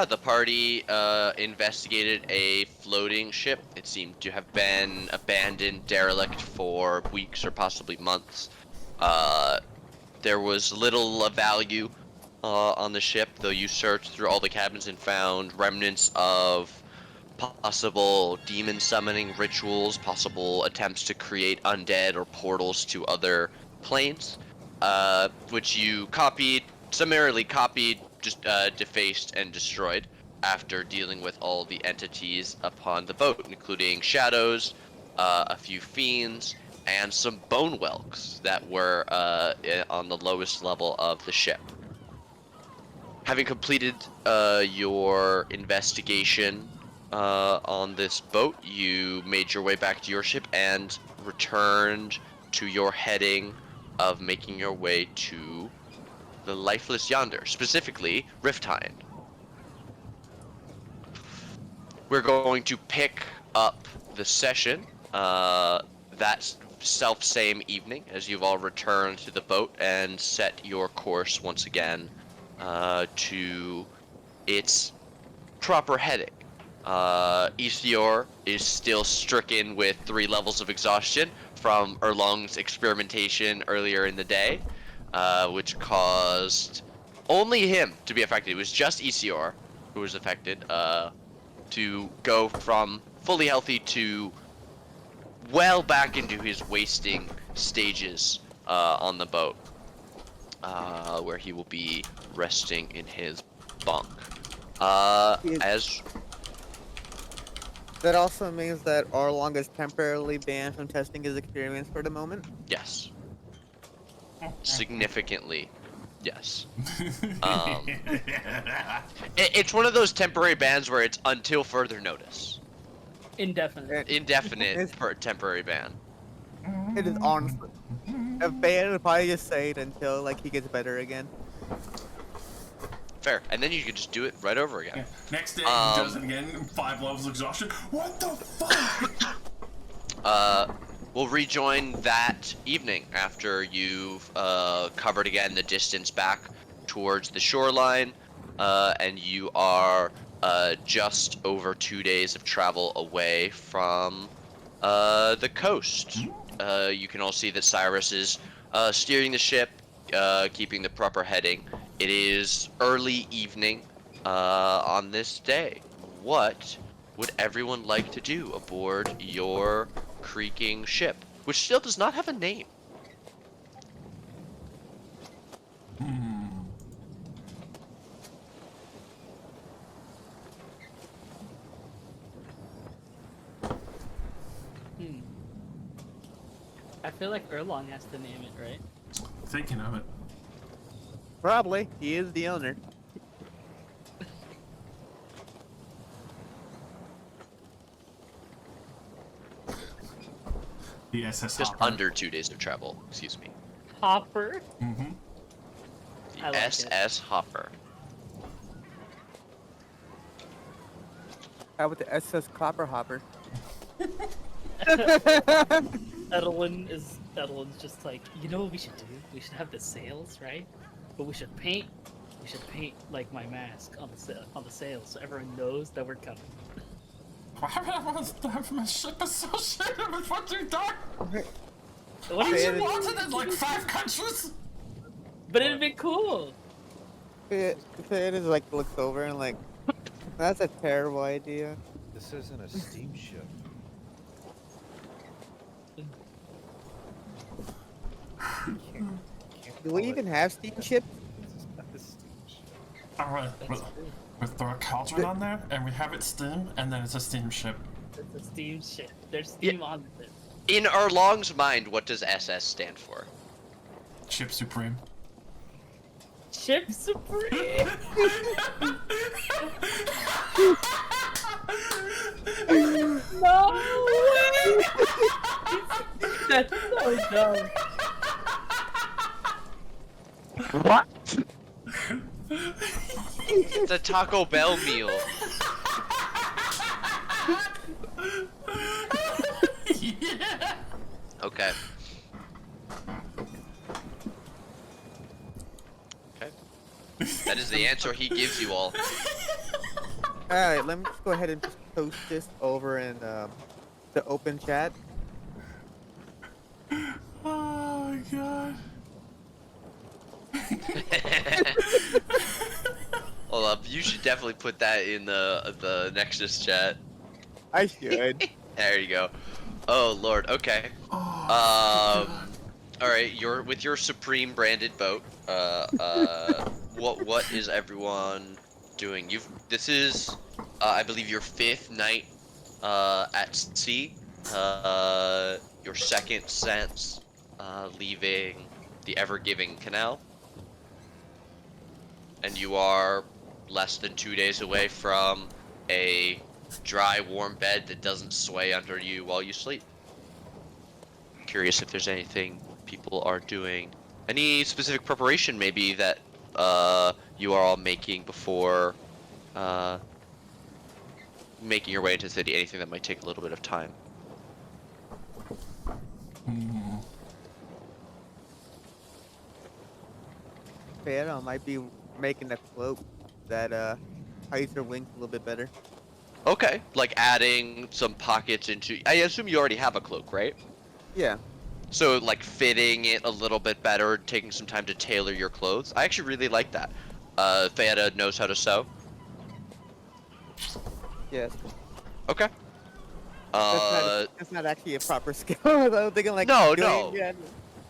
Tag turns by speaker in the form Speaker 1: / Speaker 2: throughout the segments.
Speaker 1: the party investigated a floating ship. It seemed to have been abandoned, derelict for weeks or possibly months. There was little of value on the ship, though you searched through all the cabins and found remnants of possible demon summoning rituals, possible attempts to create undead or portals to other planes, which you summarily copied, just defaced and destroyed after dealing with all the entities upon the boat, including shadows, a few fiends, and some bone whelks that were on the lowest level of the ship. Having completed your investigation on this boat, you made your way back to your ship and returned to your heading of making your way to the Lifeless Yonder, specifically Rifthind. We're going to pick up the session that self-same evening as you've all returned to the boat and set your course once again to its proper heading. Ethior is still stricken with 3 levels of exhaustion from Erlong's experimentation earlier in the day, which caused only him to be affected. It was just Ethior who was affected, to go from fully healthy to well back into his wasting stages on the boat, where he will be resting in his bunk. As
Speaker 2: That also means that Arlong is temporarily banned from testing his experience for the moment.
Speaker 1: yes, significantly, yes. It's one of those temporary bans where it's until further notice.
Speaker 3: Indefinite.
Speaker 1: Indefinite for a temporary ban.
Speaker 2: It is honestly a ban would probably just say it until like he gets better again.
Speaker 1: Fair, and then you could just do it right over again.
Speaker 4: Yeah. Next day, he does it again. 5 levels of exhaustion. What the fuck?
Speaker 1: We'll rejoin that evening after you've covered again the distance back towards the shoreline, and you are just over 2 days of travel away from the coast. You can all see that Cyrus is steering the ship, keeping the proper heading. It is early evening on this day. What would everyone like to do aboard your creaking ship, which still does not have a name?
Speaker 3: I feel like Erlong has to name it, right?
Speaker 4: Thinking of it.
Speaker 2: Probably, he is the owner.
Speaker 4: The SS
Speaker 1: Just
Speaker 4: Hopper.
Speaker 1: under 2 days of travel, excuse me.
Speaker 3: Hopper.
Speaker 4: Mm-hmm.
Speaker 1: The
Speaker 3: I like
Speaker 1: SS Hopper.
Speaker 2: How about the SS Copper Hopper?
Speaker 3: Edelyn's just like, you know what we should do? We should have the sails, right? But we should paint like my mask on the sails so everyone knows that we're coming.
Speaker 4: Why would everyone have my ship associated with what you've done?
Speaker 3: What
Speaker 4: Aren't
Speaker 3: is
Speaker 4: you
Speaker 3: it?
Speaker 4: wanted in like 5 countries?
Speaker 3: But it'd be cool.
Speaker 2: It is like looks over and like, that's a terrible idea.
Speaker 5: This isn't a steamship.
Speaker 2: Do we even have steamships?
Speaker 5: This is not a steamship.
Speaker 4: Alright, we throw a cauldron on there and we have it steam and then it's a steamship.
Speaker 3: It's a steam ship. There's steam on it.
Speaker 1: In Erlong's mind, what does SS stand for?
Speaker 4: Ship Supreme.
Speaker 3: Ship Supreme. No way. That's so dumb.
Speaker 2: What?
Speaker 1: It's a Taco Bell meal.
Speaker 4: Yeah.
Speaker 1: Okay. Okay. That is the answer he gives you all.
Speaker 2: Alright, let me just go ahead and just post this over in the open chat.
Speaker 4: Oh my god.
Speaker 1: Hold up, you should definitely put that in the Nexus chat.
Speaker 2: I should.
Speaker 1: There you go. Oh lord. Okay.
Speaker 4: Oh,
Speaker 1: All right. You're with your Supreme branded boat. What is everyone doing? This is, I believe, your 5th night, at sea. Your second since, leaving the Ever Giving Canal, and you are less than 2 days away from a dry, warm bed that doesn't sway under you while you sleep. Curious if there's anything people are doing. Any specific preparation maybe that you are all making before uh making your way into the city? Anything that might take a little bit of time.
Speaker 2: Phantom might be making a cloak that hides her wings a little bit better.
Speaker 1: Okay, like adding some pockets into. I assume you already have a cloak, right?
Speaker 2: Yeah.
Speaker 1: So like fitting it a little bit better, taking some time to tailor your clothes. I actually really like that. Fayetta knows how to sew.
Speaker 2: Yes.
Speaker 1: Okay.
Speaker 2: That's not actually a proper skill. I'm thinking like
Speaker 1: No,
Speaker 2: doing,
Speaker 1: no.
Speaker 2: Yeah.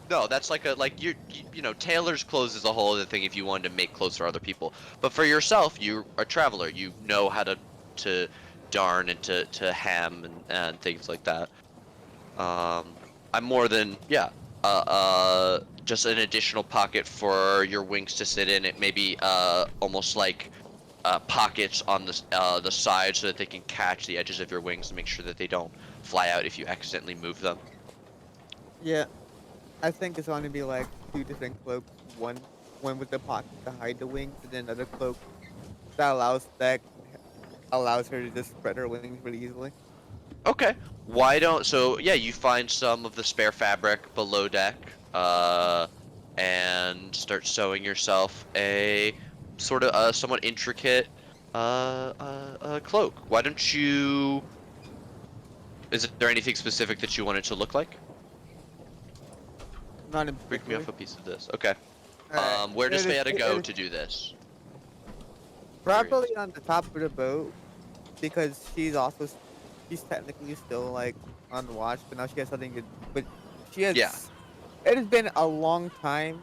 Speaker 1: No, that's like you know, tailor's clothes is a whole other thing if you wanted to make clothes for other people. But for yourself, you're a traveler. You know how to darn and to hem and things like that. I'm more than yeah. Just an additional pocket for your wings to sit in. It maybe almost like pockets on the side so that they can catch the edges of your wings and make sure that they don't fly out if you accidentally move them.
Speaker 2: Yeah. I think it's going to be like 2 different cloaks. One with the pocket to hide the wings, and then another cloak that allows her to just spread her wings really easily.
Speaker 1: Okay. Why don't so yeah, you find some of the spare fabric below deck, and start sewing yourself a sort of somewhat intricate cloak. Why don't you? Is there anything specific that you want it to look like?
Speaker 2: Not in
Speaker 1: Break me
Speaker 2: particular.
Speaker 1: off a piece of this. Okay.
Speaker 2: Alright.
Speaker 1: Where does
Speaker 2: It is-
Speaker 1: Fayetta
Speaker 2: it
Speaker 1: go
Speaker 2: is
Speaker 1: to do this?
Speaker 2: Probably on the top of the boat because she's technically still like on watch, but now she has something to. But she has.
Speaker 1: Yeah.
Speaker 2: It has been a long time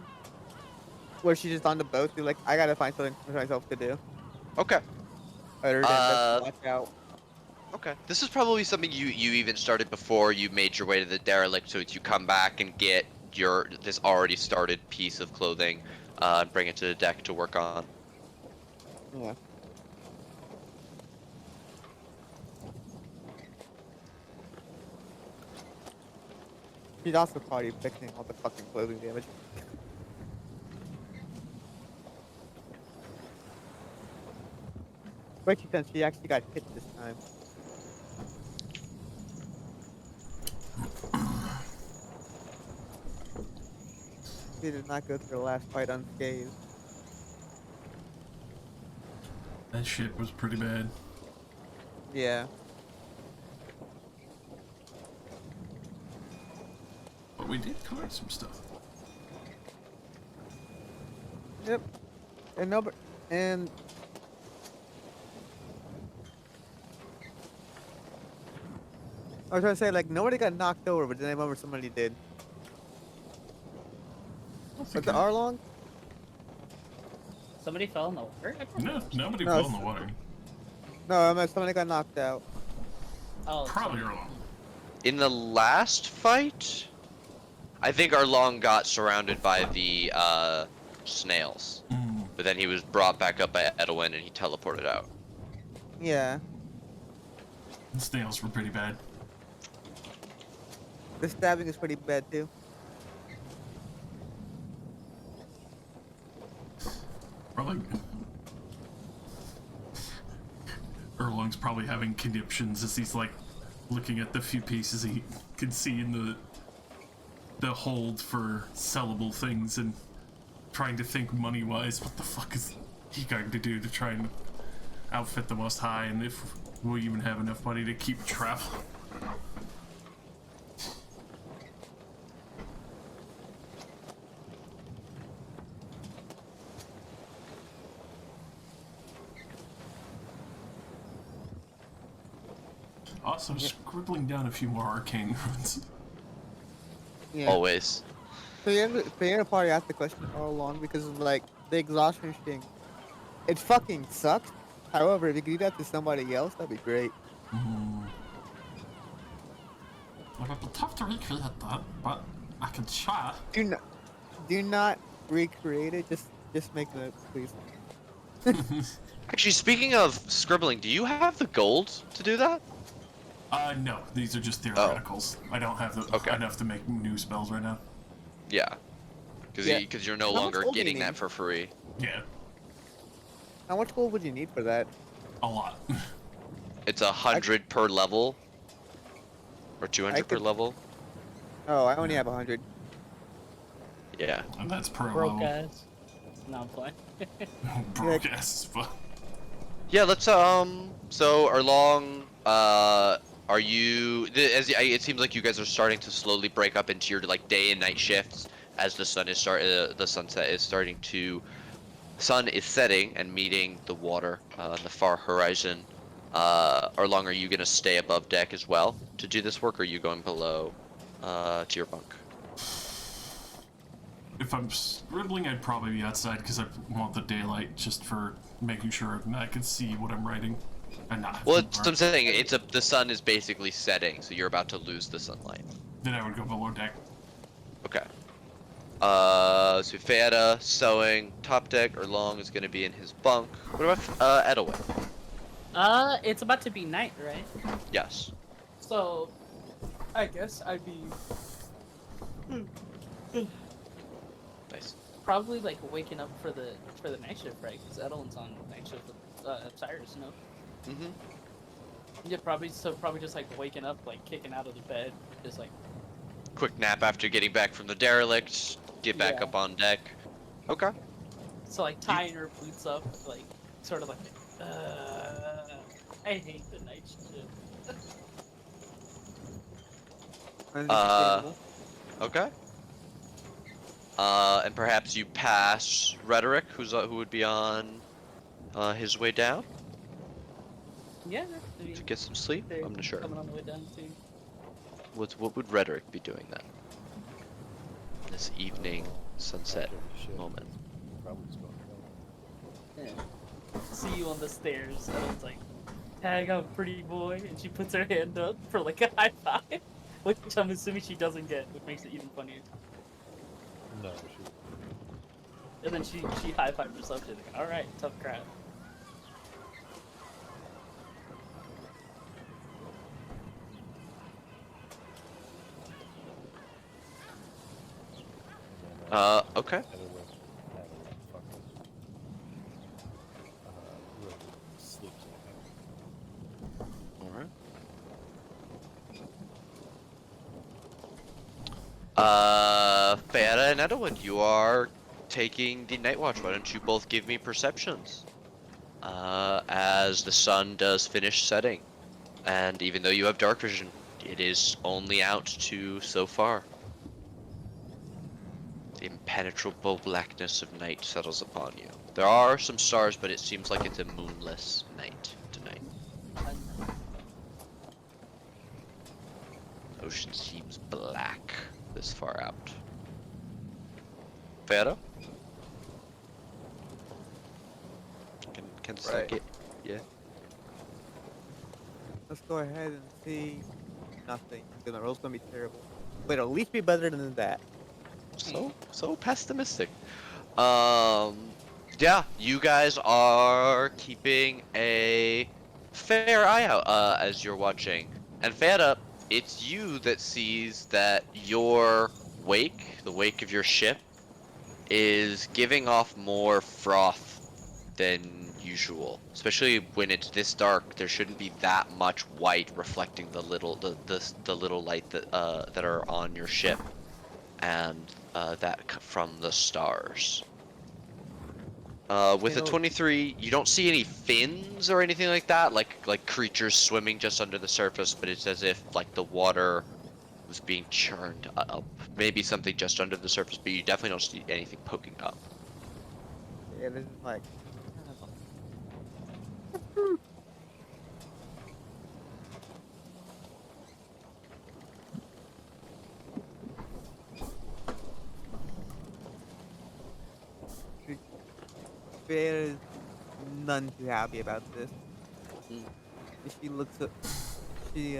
Speaker 2: where she's just on the boat. So like, I gotta find something for myself to do
Speaker 1: Okay.
Speaker 2: other than just
Speaker 1: Uh,
Speaker 2: watch out.
Speaker 1: Okay. This is probably something you even started before you made your way to the derelict, so that you come back and get this already started piece of clothing, and bring it to the deck to work on.
Speaker 2: Yeah. She's also probably fixing all the fucking clothing damage. Especially since she actually got hit this time. She did not go through the last fight unscathed.
Speaker 4: that shit was pretty bad.
Speaker 2: Yeah.
Speaker 4: But we did collect some stuff.
Speaker 2: Yep. And nobody. And. I was trying to say, like, nobody got knocked over, but then I remember somebody did. Was it Arlong?
Speaker 3: Somebody fell in the water? I don't
Speaker 4: No,
Speaker 3: know.
Speaker 4: nobody
Speaker 2: No,
Speaker 4: fell in
Speaker 2: it's-
Speaker 4: the water.
Speaker 2: No, I meant somebody got knocked out.
Speaker 3: Oh,
Speaker 4: Probably
Speaker 3: sorry.
Speaker 4: wrong.
Speaker 1: In the last fight, I think Arlong got surrounded by the snails, but then he was brought back up by Edwin and he teleported out.
Speaker 2: Yeah.
Speaker 4: The snails were pretty bad.
Speaker 2: The stabbing is pretty bad, too.
Speaker 4: Probably. Erlong's probably having conniptions as he's like looking at the few pieces he can see in the hold for sellable things and trying to think money wise what the fuck is he going to do to try and outfit the most high, and if we even have enough money to keep traveling. Also, scribbling down a few more arcane runes.
Speaker 2: Yeah.
Speaker 1: Always.
Speaker 2: So you probably asked the question all along because of like the exhaustion thing. It fucking sucks. However, if you could do that to somebody else, that'd be great.
Speaker 4: Like, it'd be tough to recreate that, but I can try.
Speaker 2: Do not recreate it. Just make the please.
Speaker 1: Actually, speaking of scribbling, do you have the gold to do that?
Speaker 4: No, these are just theoreticals. I don't have
Speaker 1: Okay.
Speaker 4: enough to make new spells right now.
Speaker 1: Yeah. Because
Speaker 2: Yeah.
Speaker 1: you're no
Speaker 2: How much
Speaker 1: longer
Speaker 2: gold do you
Speaker 1: getting that
Speaker 2: need?
Speaker 1: for free.
Speaker 4: Yeah,
Speaker 2: How much gold would you need for that?
Speaker 4: a lot.
Speaker 1: It's 100 per level. Or 200 per
Speaker 2: could-
Speaker 1: level.
Speaker 2: Oh, I only have 100.
Speaker 1: Yeah.
Speaker 4: And that's per
Speaker 3: Broke
Speaker 4: level.
Speaker 3: ass. No, I'm playing.
Speaker 4: Broke ass, but
Speaker 1: Yeah, let's so Erlong, are you it seems like you guys are starting to slowly break up into your like day and night shifts as the sun is the sunset is starting to sun is setting and meeting the water on the far horizon. Erlong, are you gonna stay above deck as well to do this work, or are you going below to your bunk?
Speaker 4: if I'm scribbling, I'd probably be outside because I want the daylight just for making sure I can see what I'm writing. And not have
Speaker 1: Well,
Speaker 4: to
Speaker 1: it's, I'm saying the sun is basically setting, so you're about to lose the sunlight.
Speaker 4: Then I would go below deck.
Speaker 1: Okay. So Feyada, sewing, top deck, Erlong is gonna be in his bunk. What about Edelwin?
Speaker 3: It's about to be night, right?
Speaker 1: Yes.
Speaker 3: So, I guess I'd be
Speaker 1: Nice.
Speaker 3: probably like waking up for the night shift, right? Because Edelman's on night shift with Cyrus, you know.
Speaker 1: Mhm.
Speaker 3: Yeah, probably just like waking up, like kicking out of the bed, just like
Speaker 1: Quick nap after getting back from the derelict. Get back
Speaker 3: Yeah.
Speaker 1: up on deck. Okay.
Speaker 3: so like tying her boots up, like sort of like I hate the night shift.
Speaker 2: Understandable.
Speaker 1: Okay. And perhaps you pass Rhetoric, who would be on his way down
Speaker 3: Yeah, I mean,
Speaker 1: to get some sleep.
Speaker 3: they're
Speaker 1: I'm not sure.
Speaker 3: coming on the way down too.
Speaker 1: What would Rhetoric be doing then? This evening sunset
Speaker 5: Shit.
Speaker 1: moment.
Speaker 5: Probably just going home.
Speaker 3: Yeah. See you on the stairs, and it's like, tag out, pretty boy, and she puts her hand up for like a high five, which I'm assuming she doesn't get, which makes it even funnier.
Speaker 5: No, she.
Speaker 3: And then she high fives herself. She's like, all right, tough crowd.
Speaker 5: And then,
Speaker 1: Okay.
Speaker 5: Edelwin fucking really sleeps in it.
Speaker 1: Alright. Feyada and Edwin, you are taking the night watch. Why don't you both give me perceptions? As the sun does finish setting. And even though you have dark vision, it is only out to so far. The impenetrable blackness of night settles upon you. There are some stars, but it seems like it's a moonless night tonight. Ocean seems black this far out. Feyada? Can
Speaker 2: Right.
Speaker 1: suck it. Yeah.
Speaker 2: Let's go ahead and see. Nothing. The roll's gonna be terrible, but it'll at least be better than that.
Speaker 1: So pessimistic. Yeah, you guys are keeping a fair eye out as you're watching. And Feyada, it's you that sees that your wake, the wake of your ship, is giving off more froth than usual. Especially when it's this dark, there shouldn't be that much white reflecting the little light that are on your ship, and from the stars. With a
Speaker 2: It'll-
Speaker 1: 23, you don't see any fins or anything like that, like creatures swimming just under the surface, but it's as if like the water was being churned up. Maybe something just under the surface, but you definitely don't see anything poking up.
Speaker 2: Yeah, this is like. I don't know. Bear is none too happy about this.
Speaker 1: Mm.
Speaker 2: She looks up. She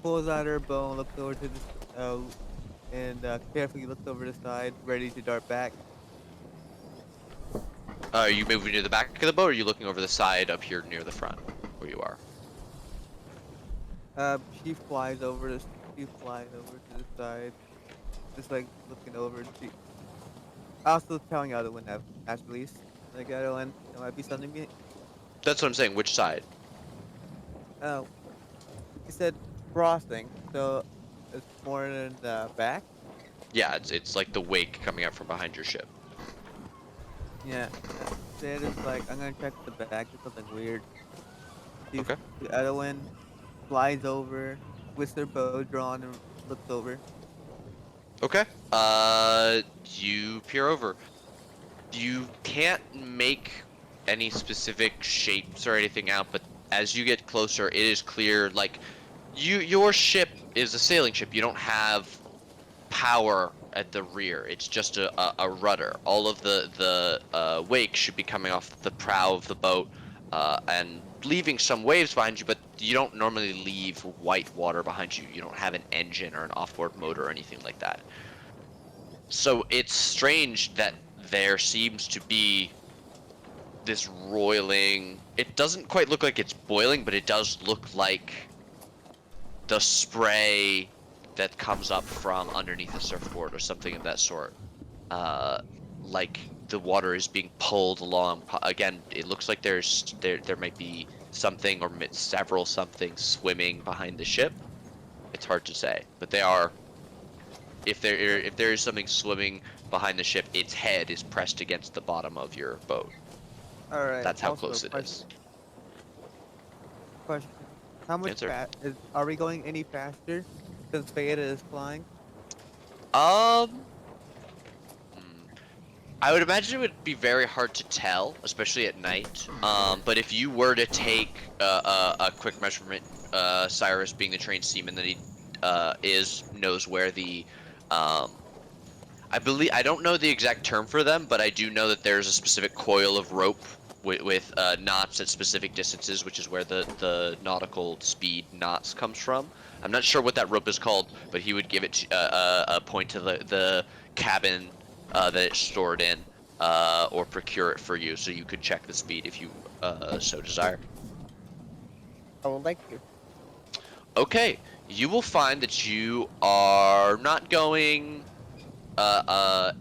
Speaker 2: pulls out her bow and looks over to the and carefully looks over the side, ready to dart back.
Speaker 1: Are you moving to the back of the boat, or are you looking over the side up here near the front, where you are?
Speaker 2: She flies over this. She flies over to the side, just like looking over. And she also telling Adeline that actually, like Adeline, there might be something.
Speaker 1: That's what I'm saying. Which side?
Speaker 2: Oh, he said crossing, so it's more in the back.
Speaker 1: Yeah, it's like the wake coming up from behind your ship.
Speaker 2: Yeah. Said it's like I'm gonna check the back. There's something weird. She,
Speaker 1: Okay.
Speaker 2: Adeline flies over with her bow drawn and looks over.
Speaker 1: Okay. You peer over. You can't make any specific shapes or anything out, but as you get closer, it is clear. Like your ship is a sailing ship. You don't have power at the rear. It's just a rudder. All of the wake should be coming off the prow of the boat, and leaving some waves behind you. But you don't normally leave white water behind you. You don't have an engine or an offboard motor or anything like that. So it's strange that there seems to be this roiling. It doesn't quite look like it's boiling, but it does look like the spray that comes up from underneath a surfboard or something of that sort. Uh, like the water is being pulled along. Again, it looks like there might be something or several somethings swimming behind the ship. It's hard to say, but they are. If there is something swimming behind the ship, its head is pressed against the bottom of your boat.
Speaker 2: All right.
Speaker 1: That's how
Speaker 2: Also,
Speaker 1: close it is.
Speaker 2: question. How much
Speaker 1: Answer.
Speaker 2: are we going any faster since Beta is flying?
Speaker 1: Um, hmm, I would imagine it would be very hard to tell, especially at night. But if you were to take a quick measurement, Cyrus being the trained seaman that he knows where the um, I don't know the exact term for them, but I do know that there's a specific coil of rope with knots at specific distances, which is where the nautical speed knots comes from. I'm not sure what that rope is called, but he would give it to, a point to the cabin that it's stored in, or procure it for you, so you could check the speed if you so desire.
Speaker 2: I would like to.
Speaker 1: Okay, you will find that you are not going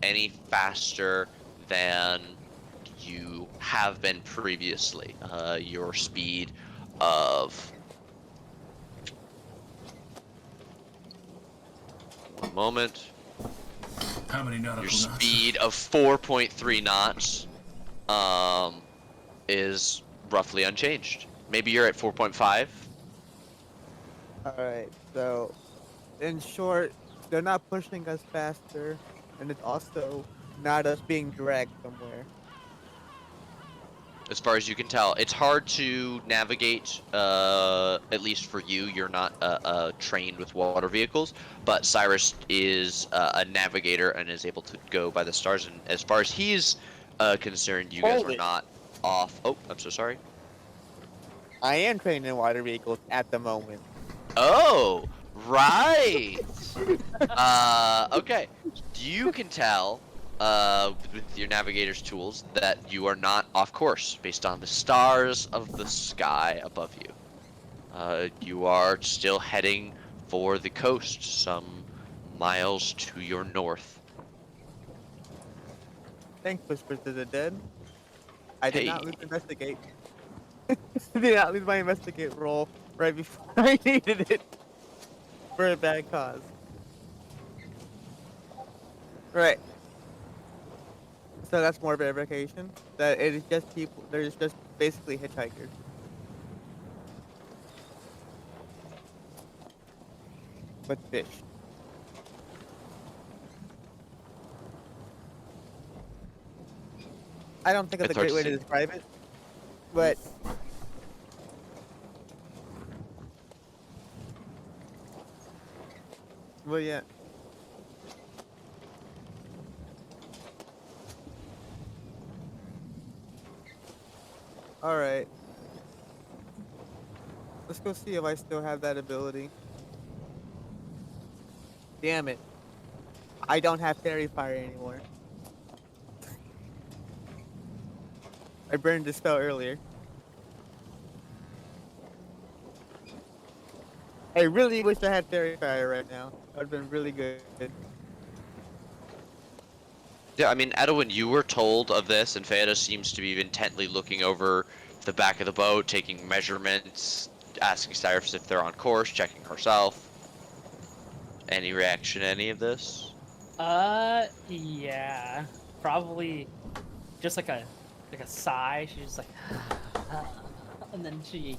Speaker 1: any faster than you have been previously. Your speed of 1 moment.
Speaker 4: How many nautical
Speaker 1: Your
Speaker 4: knots?
Speaker 1: speed of 4.3 knots is roughly unchanged. Maybe you're at 4.5.
Speaker 2: All right. So, in short, they're not pushing us faster, and it's also not us being dragged somewhere.
Speaker 1: As far as you can tell, it's hard to navigate. At least for you, you're not trained with water vehicles, but Cyrus is a navigator and is able to go by the stars. And as far as he's concerned, you guys are
Speaker 2: Holy.
Speaker 1: not off. Oh, I'm so sorry.
Speaker 2: I am trained in water vehicles at the moment.
Speaker 1: Oh, right. Okay. You can tell with your navigator's tools that you are not off course based on the stars of the sky above you. You are still heading for the coast, some miles to your north.
Speaker 2: Thanks, Whispers to the Dead. I did not
Speaker 1: Hey,
Speaker 2: lose investigate. Did not lose my investigate roll right before I needed it for a bad cause. Right. So that's more verification. that it is just people. There's just basically hitchhikers. With fish. I don't think it's a
Speaker 1: It's hard
Speaker 2: great
Speaker 1: to
Speaker 2: way to
Speaker 1: see.
Speaker 2: describe it, but well, yeah. All right, let's go see if I still have that ability. Damn it, I don't have fairy fire anymore. I burned the spell earlier. I really wish I had fairy fire right now. That would've been really good.
Speaker 1: Yeah, I mean, Edwin, you were told of this, and Feda seems to be intently looking over the back of the boat, taking measurements, asking Cyrus if they're on course, checking herself. Any reaction to any of this?
Speaker 3: Yeah, probably just like a sigh. She's just like, and then she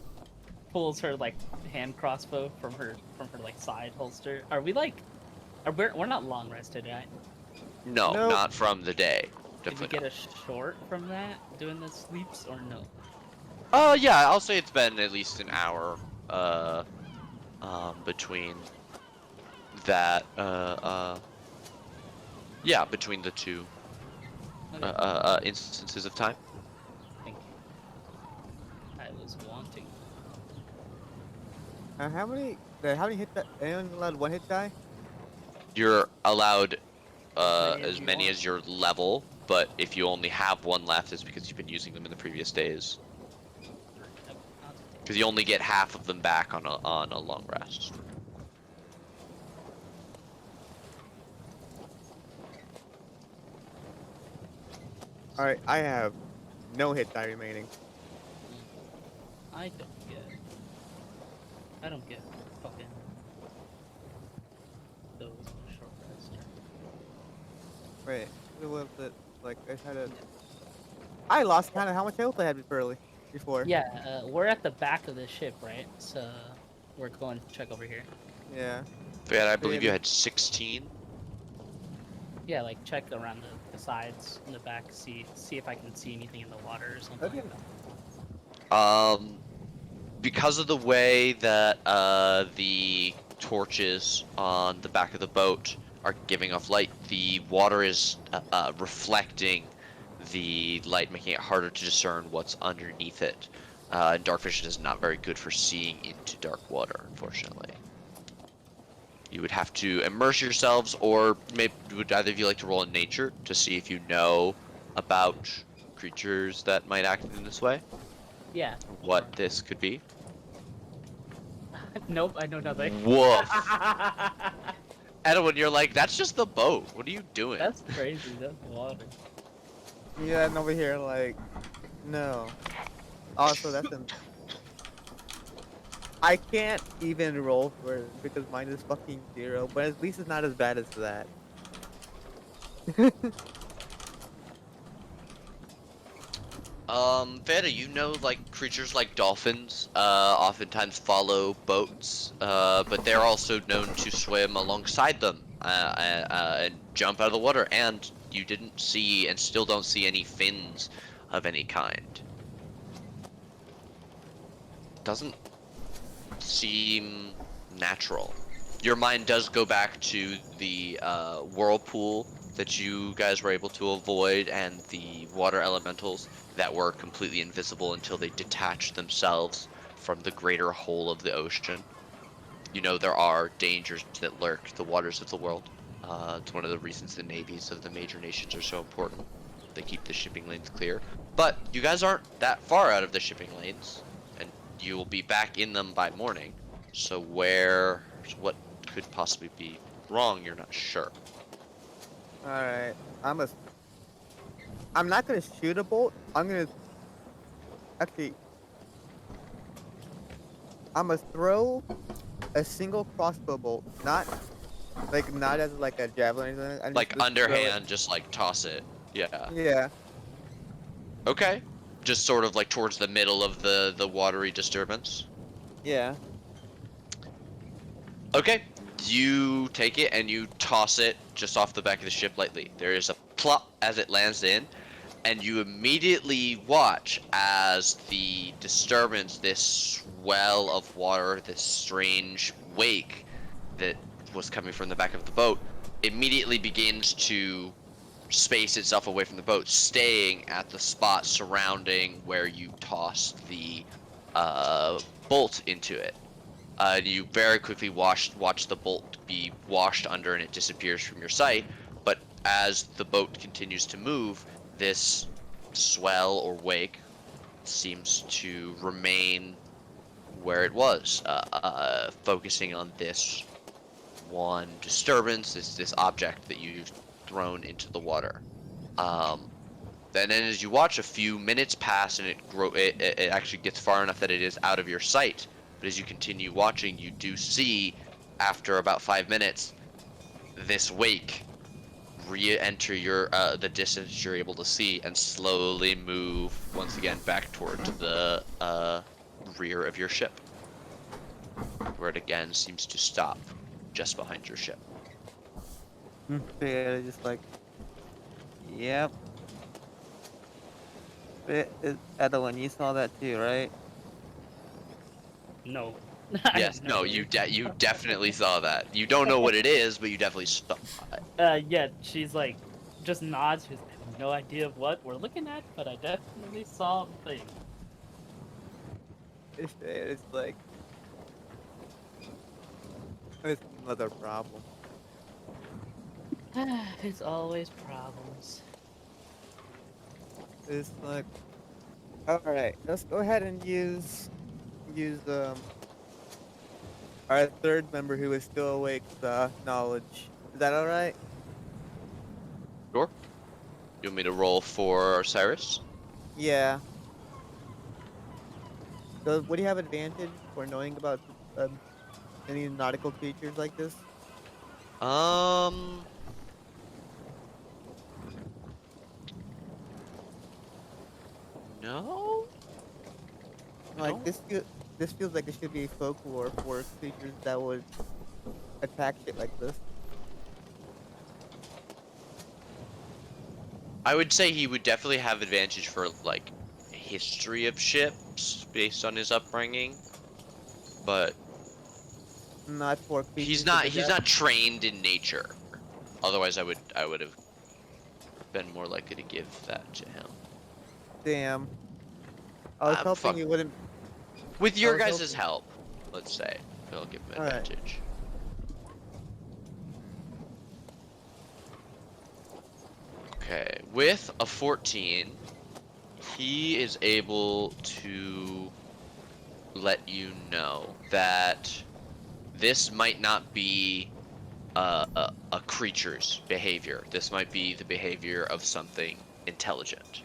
Speaker 3: pulls her like hand crossbow from her like side holster. Are we like, we're not long rested, right?
Speaker 1: No,
Speaker 2: Nope.
Speaker 1: not from the day.
Speaker 3: Did we
Speaker 1: Definitely
Speaker 3: get a short from that doing the sleeps or no?
Speaker 1: not. Yeah, I'll say it's been at least an hour, between that, yeah, between the two,
Speaker 3: Okay,
Speaker 1: instances of time.
Speaker 3: thank you. I was wanting.
Speaker 2: How many hit die? Anyone allowed one hit die?
Speaker 1: You're allowed
Speaker 3: As many as
Speaker 1: as
Speaker 3: you
Speaker 1: many
Speaker 3: want.
Speaker 1: as your level, but if you only have one left, it's because you've been using them in the previous days.
Speaker 3: I'll just take
Speaker 1: Because you only get half of them back on a long rest.
Speaker 2: All right, I have no hit die remaining.
Speaker 3: I don't get. I don't get fucking those on a short rest.
Speaker 2: Wait, what was it? Like I had a. I lost kind of how much health I had before.
Speaker 3: Yeah, we're at the back of the ship, right? So we're going to check over here.
Speaker 2: Yeah.
Speaker 1: Yeah, I believe you
Speaker 2: Maybe.
Speaker 1: had 16.
Speaker 3: Yeah, like check around the sides in the back, see if I can see anything in the water or something
Speaker 2: Okay.
Speaker 3: like that.
Speaker 1: Because of the way that the torches on the back of the boat are giving off light, the water is reflecting the light, making it harder to discern what's underneath it. And dark vision is not very good for seeing into dark water, unfortunately. You would have to immerse yourselves, or maybe would either of you like to roll in nature to see if you know about creatures that might act in this way?
Speaker 3: Yeah.
Speaker 1: What this could be?
Speaker 3: Nope, I know nothing.
Speaker 1: Woof. Edwin, you're like, that's just the boat. What are you doing?
Speaker 3: That's crazy. That's water.
Speaker 2: Yeah, and over here like, no. Also, that's an. I can't even roll for it because mine is fucking 0, but at least it's not as bad as that.
Speaker 1: Veda, you know, like, creatures like dolphins, oftentimes follow boats, but they're also known to swim alongside them, and jump out of the water, and you didn't see, and still don't see any fins of any kind. Doesn't seem natural. Your mind does go back to the whirlpool that you guys were able to avoid, and the water elementals that were completely invisible until they detached themselves from the greater whole of the ocean. You know there are dangers that lurk the waters of the world. It's one of the reasons the navies of the major nations are so important. They keep the shipping lanes clear. But you guys aren't that far out of the shipping lanes, and you will be back in them by morning. So what could possibly be wrong, you're not sure.
Speaker 2: Alright, I'm not gonna shoot a bolt. Actually, I'm gonna throw a single crossbow bolt, not as like a javelin or anything. I'm
Speaker 1: Like
Speaker 2: just throw it.
Speaker 1: underhand, just like toss it. Yeah.
Speaker 2: Yeah.
Speaker 1: Okay. Just sort of like towards the middle of the watery disturbance.
Speaker 2: Yeah.
Speaker 1: Okay. You take it and you toss it just off the back of the ship lightly. There is a plop as it lands in, and you immediately watch as the disturbance, this swell of water, this strange wake that was coming from the back of the boat, immediately begins to space itself away from the boat, staying at the spot surrounding where you tossed the bolt into it. You very quickly watch the bolt be washed under and it disappears from your sight. But as the boat continues to move, this swell or wake seems to remain where it was, focusing on this one disturbance, this object that you've thrown into the water. Um, and then as you watch, a few minutes pass, and it actually gets far enough that it is out of your sight. But as you continue watching, you do see, after about 5 minutes, this wake re-enter the distance you're able to see and slowly move once again back towards the rear of your ship, where it again seems to stop just behind your ship.
Speaker 2: Yeah, just like, yep. Adeline, you saw that too, right?
Speaker 3: No.
Speaker 1: Yes, no, you definitely saw that. You don't know what it is, but you definitely saw it.
Speaker 3: Yeah, she's like, just nods. She's like, I have no idea what we're looking at, but I definitely saw the thing.
Speaker 2: It's like, it's another problem.
Speaker 3: It's always problems.
Speaker 2: It's like, all right, let's go ahead and use our third member who is still awake knowledge. Is that all right?
Speaker 1: Sure. You want me to roll for Cyrus?
Speaker 2: Yeah. So, would you have advantage for knowing about any nautical creatures like this?
Speaker 1: Um, no. I
Speaker 2: Like
Speaker 1: don't.
Speaker 2: this feels like it should be folklore for creatures that would attack shit like this.
Speaker 1: I would say he would definitely have advantage for like history of ships based on his upbringing, but
Speaker 2: Not for creatures
Speaker 1: he's
Speaker 2: to
Speaker 1: not
Speaker 2: the
Speaker 1: he's
Speaker 2: death.
Speaker 1: not trained in nature. Otherwise, I would have been more likely to give that to him.
Speaker 2: Damn. I was hoping
Speaker 1: Fuck.
Speaker 2: you wouldn't.
Speaker 1: With
Speaker 2: I
Speaker 1: your
Speaker 2: was
Speaker 1: guys'
Speaker 2: hoping.
Speaker 1: help, let's say, I'll give him
Speaker 2: Alright.
Speaker 1: advantage. Okay, with a 14, he is able to let you know that this might not be a creature's behavior. This might be the behavior of something intelligent.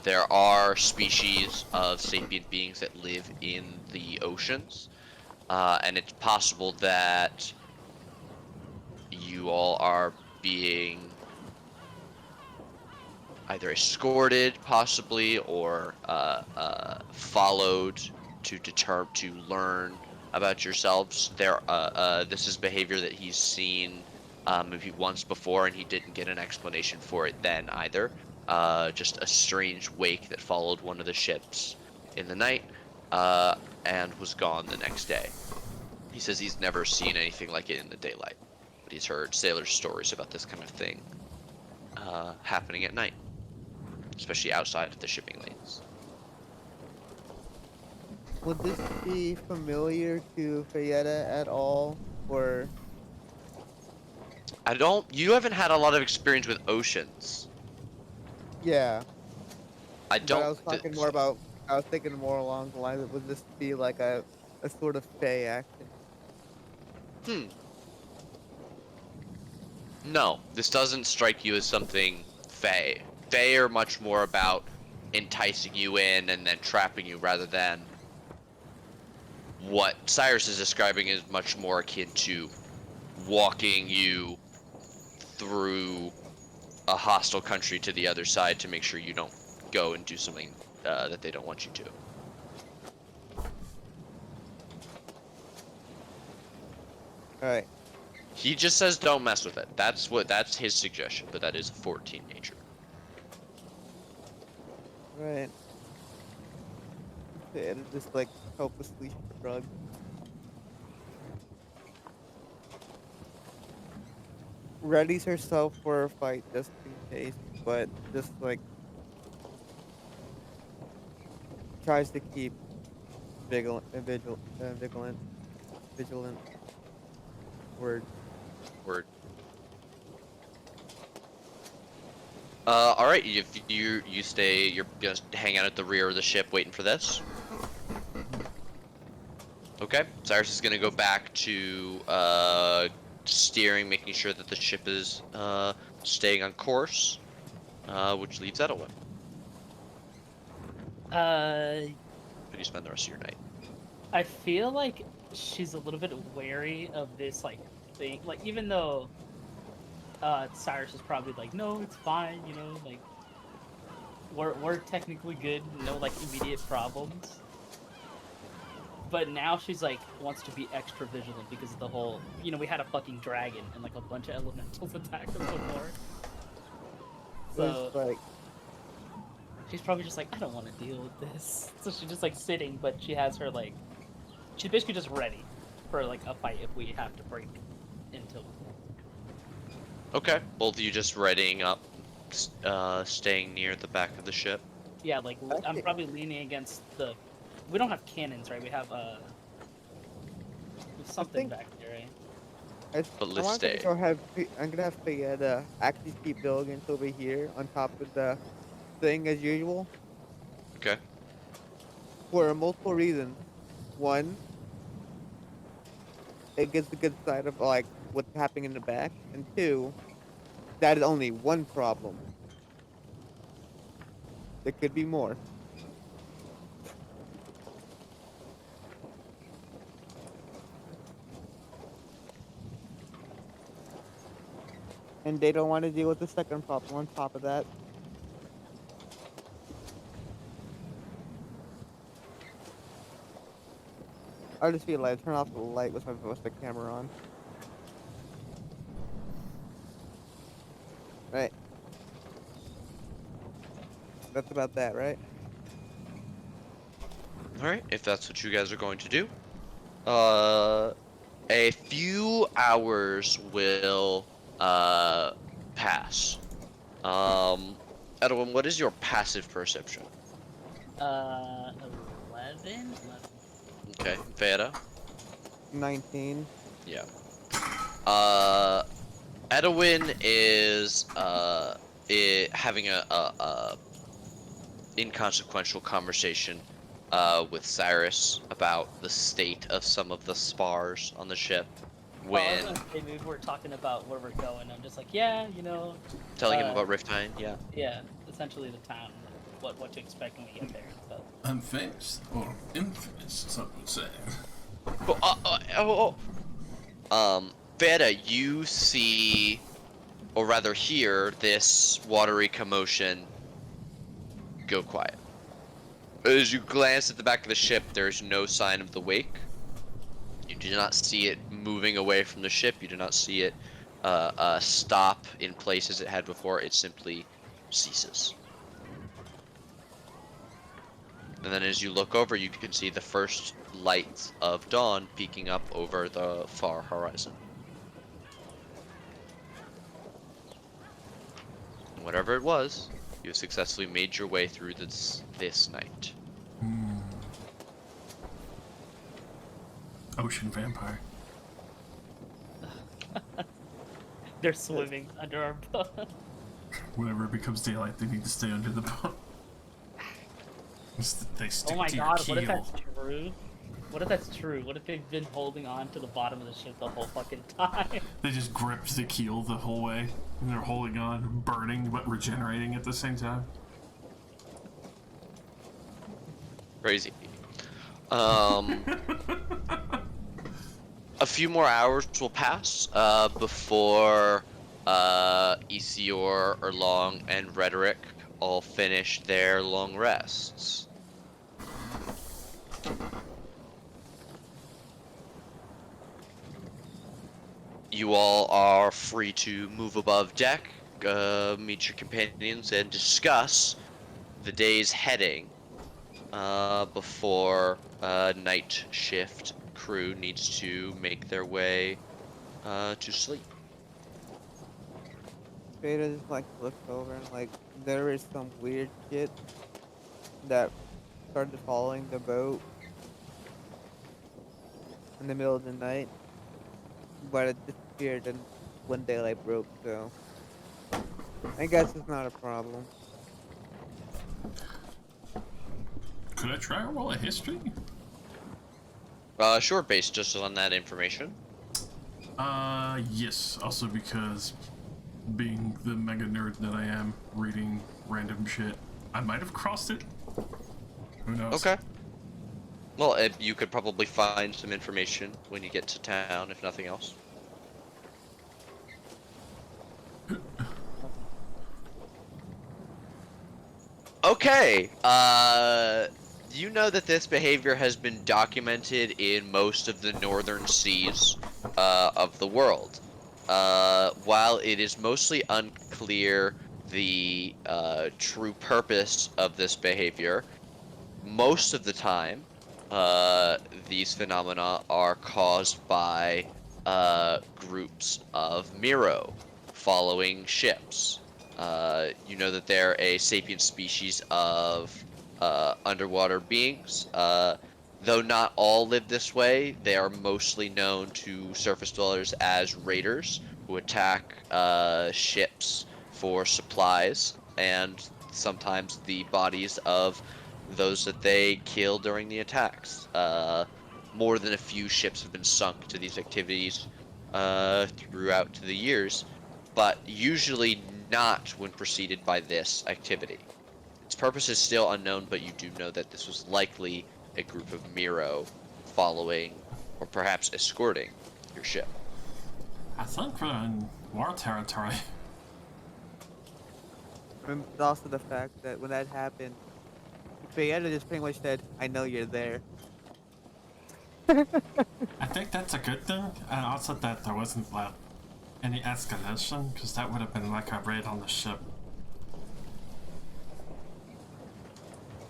Speaker 1: There are species of sapient beings that live in the oceans, and it's possible that you all are being either escorted, possibly, or followed to learn about yourselves. This is behavior that he's seen maybe once before, and he didn't get an explanation for it then either. Just a strange wake that followed one of the ships in the night, and was gone the next day. He says he's never seen anything like it in the daylight, but he's heard sailors' stories about this kind of thing happening at night, especially outside of the shipping lanes.
Speaker 2: Would this be familiar to Fayetta at all, or
Speaker 1: You haven't had a lot of experience with oceans.
Speaker 2: yeah?
Speaker 1: I
Speaker 2: But
Speaker 1: don't.
Speaker 2: I was talking more about. I was thinking more along the lines of would this be like a sort of Fey action?
Speaker 1: Hmm. No, this doesn't strike you as something Fey. Fey are much more about enticing you in and then trapping you rather than what Cyrus is describing is much more akin to walking you through a hostile country to the other side to make sure you don't go and do something that they don't want you to.
Speaker 2: All right.
Speaker 1: He just says don't mess with it. That's his suggestion, but that is a 14 nature.
Speaker 2: Right. And just like helplessly shrug. Readies herself for a fight just in case, but just like tries to keep vigilant word.
Speaker 1: Word. All right. If you stay, you're gonna hang out at the rear of the ship waiting for this. Okay. Cyrus is gonna go back to steering, making sure that the ship is staying on course, which leaves Edelwin. How do you spend the rest of your night?
Speaker 3: I feel like she's a little bit wary of this like thing. Like even though Cyrus is probably like, no, it's fine, you know, like we're technically good, no like immediate problems. But now she's like wants to be extra vigilant because of the whole, you know, we had a fucking dragon and like a bunch of elementals attack us before. So
Speaker 2: It's like
Speaker 3: she's probably just like, I don't want to deal with this. So she's just like sitting, but she has her like, she's basically just ready for like a fight if we have to break into.
Speaker 1: Okay. Both of you just readying up, staying near the back of the ship.
Speaker 3: Yeah, like I'm
Speaker 2: Okay.
Speaker 3: probably leaning against the. We don't have cannons, right? We have something
Speaker 2: think-
Speaker 3: back there, right?
Speaker 1: But
Speaker 2: I
Speaker 1: let's
Speaker 2: want to
Speaker 1: stay.
Speaker 2: go have. I'm gonna have Fayetta actually keep building over here on top of the thing as usual
Speaker 1: Okay.
Speaker 2: for multiple reasons. One, it gets the good side of like what's happening in the back, and two, that is only one problem. There could be more. And they don't want to deal with the second problem on top of that. I just realized turn off the light with the camera on. Right. That's about that, right?
Speaker 1: All right. If that's what you guys are going to do, a few hours will pass. Edwin, what is your passive perception?
Speaker 3: 11.
Speaker 1: Okay, Vera.
Speaker 2: 19.
Speaker 1: Yeah. Edwin is having a inconsequential conversation with Cyrus about the state of some of the spars on the ship. When
Speaker 3: Maybe we're talking about where we're going. I'm just like, yeah, you know,
Speaker 1: telling him
Speaker 3: uh,
Speaker 1: about Riftine, yeah.
Speaker 3: yeah, essentially the town, what to expect when we get there and stuff.
Speaker 4: Unfamous, or infamous, some would say.
Speaker 1: Vera, you see, or rather hear, this watery commotion go quiet. As you glance at the back of the ship, there's no sign of the wake. You do not see it moving away from the ship. You do not see it stop in place as it had before. It simply ceases. And then as you look over, you can see the first lights of dawn peeking up over the far horizon. And whatever it was, you have successfully made your way through this night.
Speaker 4: Ocean vampire.
Speaker 3: They're swimming under our boat.
Speaker 4: Whenever it becomes daylight, they need to stay under the boat. They stick
Speaker 3: Oh my
Speaker 4: to your
Speaker 3: god, what if
Speaker 4: keel.
Speaker 3: that's true? What if that's true? What if they've been holding on to the bottom of the ship the whole fucking time?
Speaker 4: They just gripped the keel the whole way, and they're holding on, burning but regenerating at the same time.
Speaker 1: Crazy. A few more hours will pass before Isior, Erlong, and Rhetoric all finished their long rests. You all are free to move above deck, meet your companions, and discuss the day's heading before night shift crew needs to make their way to sleep.
Speaker 2: Beta just like looks over and like there is some weird shit that started following the boat in the middle of the night, but it disappeared and when daylight broke. So I guess it's not a problem.
Speaker 4: Could I try a roll of history?
Speaker 1: Sure, based just on that information.
Speaker 4: Yes. Also because being the mega nerd that I am, reading random shit, I might have crossed it. Who knows?
Speaker 1: Okay. Well, you could probably find some information when you get to town, if nothing else. Okay, you know that this behavior has been documented in most of the northern seas of the world. While it is mostly unclear the true purpose of this behavior, most of the time, these phenomena are caused by groups of Miro following ships. You know that they're a sapient species of underwater beings. Though not all live this way, they are mostly known to surface dwellers as raiders who attack ships for supplies and sometimes the bodies of those that they kill during the attacks. More than a few ships have been sunk to these activities throughout the years, but usually not when preceded by this activity. Its purpose is still unknown, but you do know that this was likely a group of Miro following or perhaps escorting your ship.
Speaker 4: I think we're in war territory.
Speaker 2: And also the fact that when that happened, Bayetta just pretty much said, "I know you're there."
Speaker 4: I think that's a good thing, and also that there wasn't like any escalation, because that would have been like a raid on the ship.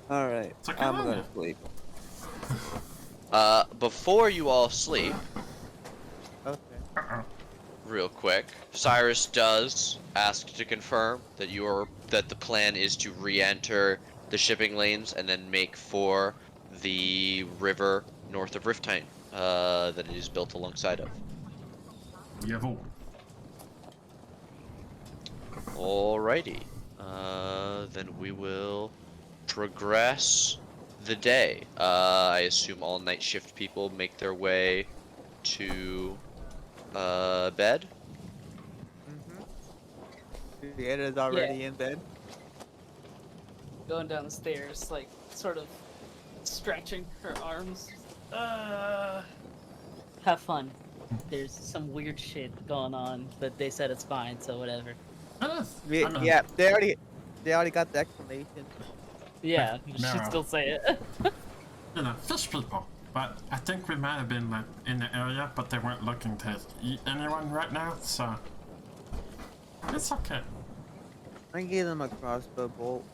Speaker 2: All right,
Speaker 4: It's okay,
Speaker 2: I'm
Speaker 4: man.
Speaker 2: gonna sleep.
Speaker 1: Before you all sleep,
Speaker 2: Okay.
Speaker 1: real quick, Cyrus does ask to confirm that that the plan is to re-enter the shipping lanes and then make for the river north of Rifttime that it is built alongside of.
Speaker 4: Yavo.
Speaker 1: Alrighty. Then we will progress the day. I assume all night shift people make their way to bed.
Speaker 2: Bayetta's already in bed.
Speaker 3: Going down the stairs, like sort of stretching her arms. Have fun. There's some weird shit going on, but they said it's fine, so whatever.
Speaker 2: Yeah, they already got the explanation.
Speaker 3: Yeah, you
Speaker 4: No.
Speaker 3: should still say it.
Speaker 4: You know, fish people. But I think we might have been like in the area, but they weren't looking to eat anyone right now, so it's okay.
Speaker 2: I gave them a crossbow bolt.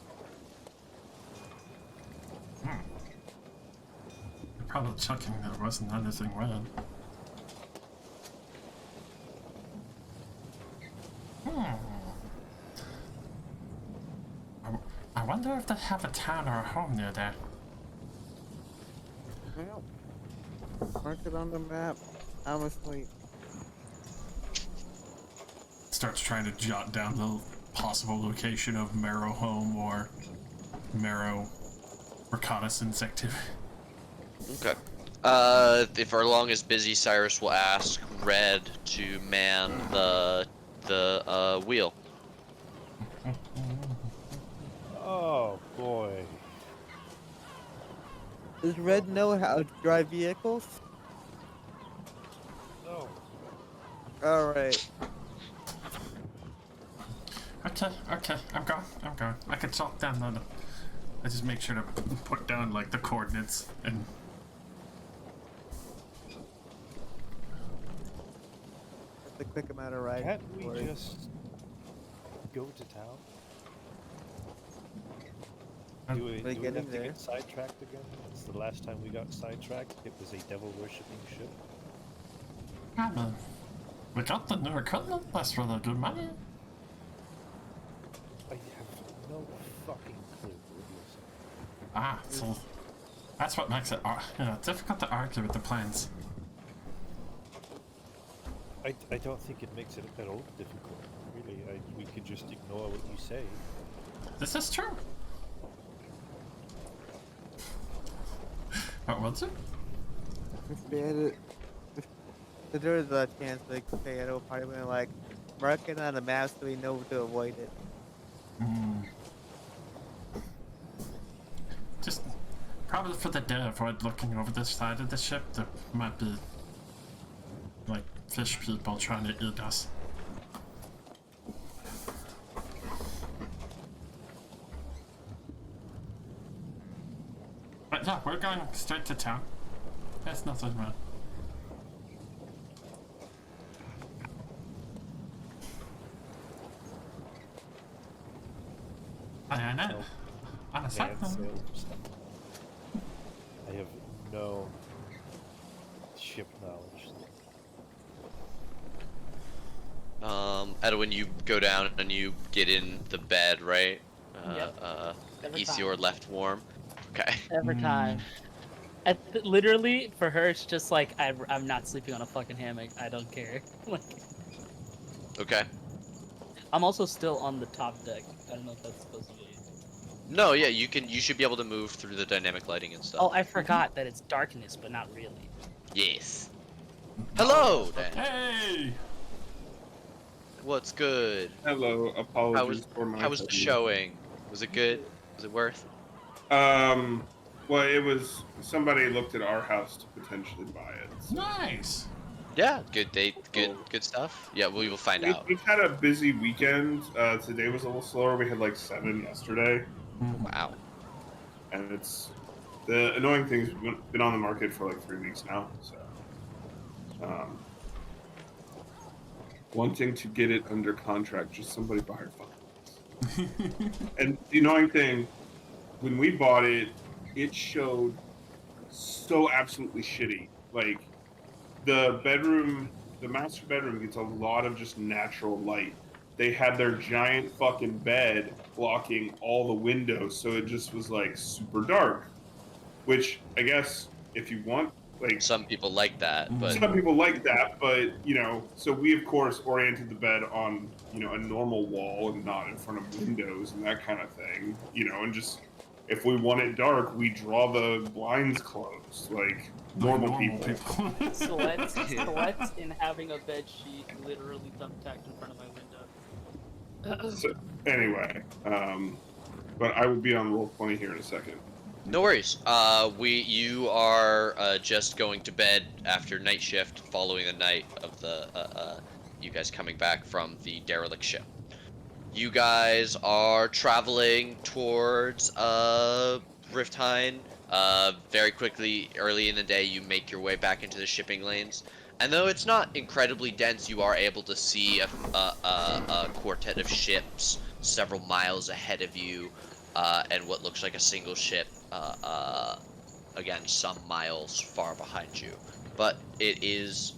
Speaker 4: Probably checking there wasn't anything red. I wonder if they have a town or a home near there.
Speaker 2: Well, mark it on the map. I'm asleep.
Speaker 4: Starts trying to jot down the possible location of Marrow home or Marrow reconnaissance activity.
Speaker 1: Okay. If Erlong is busy, Cyrus will ask Red to man the wheel.
Speaker 5: Oh boy.
Speaker 2: Does Red know how to drive vehicles?
Speaker 5: No.
Speaker 2: Alright.
Speaker 4: Okay, I'm going. I can talk down the. I just make sure to put down like the coordinates and.
Speaker 2: That's a quick amount of ride.
Speaker 5: Can't we
Speaker 2: for it.
Speaker 5: just go to town?
Speaker 4: Um,
Speaker 5: Do we
Speaker 2: We're
Speaker 5: have
Speaker 2: getting
Speaker 5: to
Speaker 2: there.
Speaker 5: get sidetracked again? It's the last time we got sidetracked. It was a devil-worshipping ship.
Speaker 4: We got the new equipment. That's really good money.
Speaker 5: I have no fucking clue what you're saying.
Speaker 4: Ah, so that's what makes it difficult to argue with the plans.
Speaker 5: I don't think it makes it at all difficult. Really, we could just ignore what you say.
Speaker 4: This is true. What was it?
Speaker 2: If they had it, if there was a chance, like, they had a party, like, mark it on the map so we know to avoid it.
Speaker 4: Just probably for the day, avoid looking over the side of the ship. There might be like fish people trying to eat us. But yeah, we're going straight to town. There's nothing wrong. I know. On a side
Speaker 5: Man
Speaker 4: note,
Speaker 5: sails. I have no ship knowledge.
Speaker 1: Edwin, you go down and you get in the bed, right?
Speaker 3: Yep. Every
Speaker 1: Isior
Speaker 3: time.
Speaker 1: left warm. Okay.
Speaker 3: Every time. Literally, for her, it's just like I'm not sleeping on a fucking hammock. I don't care. Like,
Speaker 1: Okay.
Speaker 3: I'm also still on the top deck. I don't know if that's supposed to be.
Speaker 1: No, yeah, you should be able to move through the dynamic lighting and stuff.
Speaker 3: Oh, I forgot that it's darkness, but not really.
Speaker 1: Yes. Hello, Dan.
Speaker 4: hey!
Speaker 1: What's good?
Speaker 6: Hello, apologies for my.
Speaker 1: How was the showing? Was it good? Was it worth?
Speaker 6: Well, it was somebody looked at our house to potentially buy it. So.
Speaker 4: Nice.
Speaker 1: Yeah, good date, good stuff. Yeah, we will find out.
Speaker 6: We've had a busy weekend. Today was a little slower. We had like 7 yesterday,
Speaker 1: Wow.
Speaker 6: and the annoying thing's been on the market for like 3 weeks now. So, wanting to get it under contract, just somebody buy our fucking. And the annoying thing, when we bought it, it showed so absolutely shitty. Like, the master bedroom gets a lot of just natural light. They had their giant fucking bed blocking all the windows, so it just was like super dark. Which I guess if you want, like,
Speaker 1: Some people like that, but
Speaker 6: some people like that, but so we of course oriented the bed on a normal wall and not in front of windows and that kind of thing, and just if we want it dark, we draw the blinds closed like normal people.
Speaker 3: Sweats in having a bed sheet literally thumbtacked in front of my window.
Speaker 6: So anyway, but I will be on roll 20 here in a second.
Speaker 1: no worries. You are just going to bed after night shift, following the night of the you guys coming back from the derelict ship. You guys are traveling towards Riftheim. Very quickly, early in the day, you make your way back into the shipping lanes. And though it's not incredibly dense, you are able to see a quartet of ships several miles ahead of you, and what looks like a single ship, again, some miles far behind you. But it is,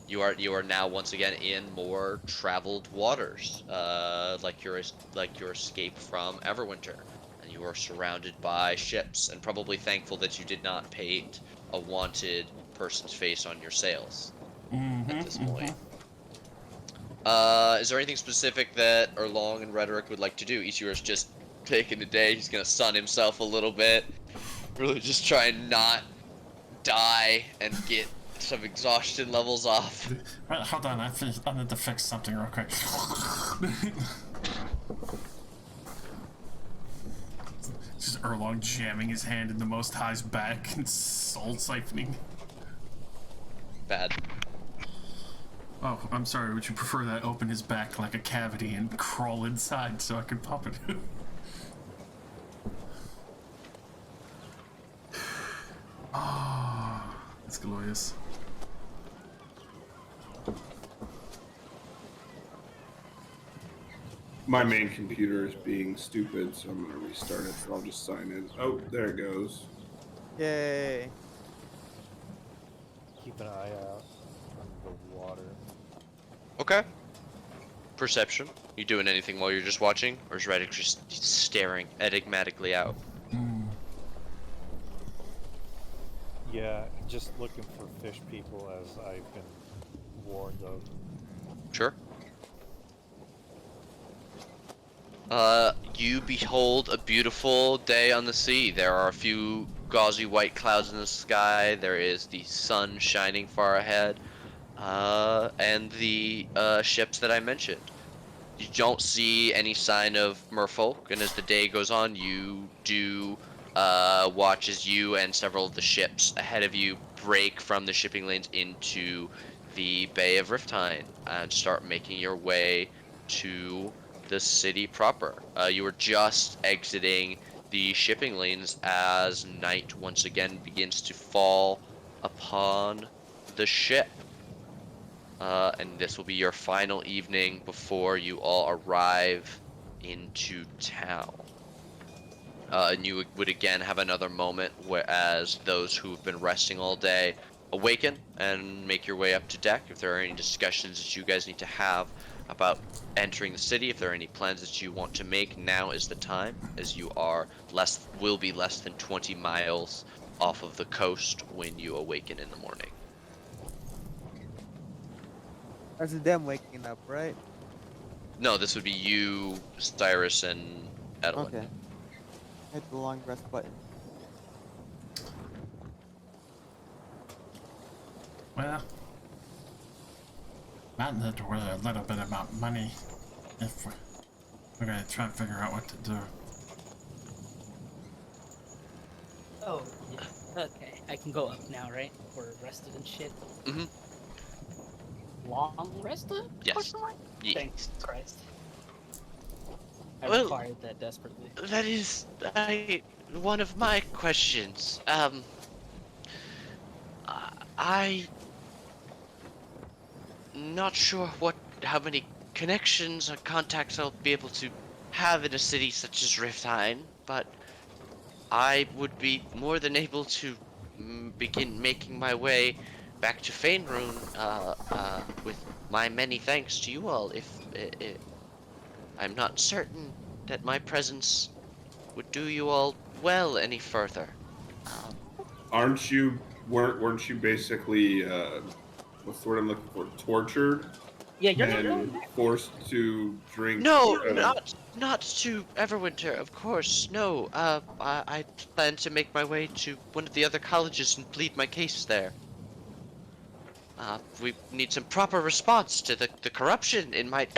Speaker 1: you are now once again in more traveled waters, like your escape from Everwinter. And you are surrounded by ships, and probably thankful that you did not paint a wanted person's face on your sails at this point. Is there anything specific that Erlong and Rhetoric would like to do? Isior's just taking the day. He's gonna sun himself a little bit. Really just try and not die and get some exhaustion levels off.
Speaker 4: Wait, hold on, I need to fix something real quick. Just Erlong jamming his hand in the Most High's back and soul siphoning.
Speaker 1: Bad.
Speaker 4: Oh, I'm sorry. Would you prefer that I open his back like a cavity and crawl inside so I can pop it? Oh, that's glorious.
Speaker 6: My main computer is being stupid, so I'm gonna restart it. So I'll just sign in. Oh, there it goes.
Speaker 2: Yay.
Speaker 5: Keep an eye out on the water.
Speaker 1: Okay. Perception. You doing anything while you're just watching, or is Reddick just staring enigmatically out?
Speaker 5: Yeah, just looking for fish people as I've been warned of.
Speaker 1: Sure. You behold a beautiful day on the sea. There are a few gauzy white clouds in the sky. There is the sun shining far ahead, and the ships that I mentioned. You don't see any sign of merfolk, and as the day goes on, you do watch as you and several of the ships ahead of you break from the shipping lanes into the Bay of Riftheim and start making your way to the city proper. You were just exiting the shipping lanes as night once again begins to fall upon the ship. And this will be your final evening before you all arrive into town. And you would again have another moment whereas those who have been resting all day awaken and make your way up to deck. If there are any discussions that you guys need to have about entering the city, if there are any plans that you want to make, now is the time, as you will be less than 20 miles off of the coast when you awaken in the morning.
Speaker 2: That's them waking up, right?
Speaker 1: No, this would be you, Cyrus, and Edelin.
Speaker 2: Okay. Hit the long rest button.
Speaker 4: Well, that led to worry a little bit about money. If we're gonna try and figure out what to do.
Speaker 3: Oh, yeah. Okay, I can go up now, right? We're rested and shit.
Speaker 1: Mhm.
Speaker 3: Long rested?
Speaker 1: Yes.
Speaker 3: Question mark?
Speaker 1: Yes.
Speaker 3: Thanks, Christ. I
Speaker 1: Well,
Speaker 3: required that desperately.
Speaker 1: That is one of my questions. I not sure how many connections or contacts I'll be able to have in a city such as Riftheim, but I would be more than able to begin making my way back to Faerun, with my many thanks to you all. If I'm not certain that my presence would do you all well any further.
Speaker 6: Weren't you basically what's the word I'm looking for? Tortured
Speaker 3: Yeah, you're not
Speaker 6: and
Speaker 3: going
Speaker 6: forced to drink?
Speaker 1: No, not to Everwinter, of course. No, I plan to make my way to one of the other colleges and plead my case there. We need some proper response to the corruption in my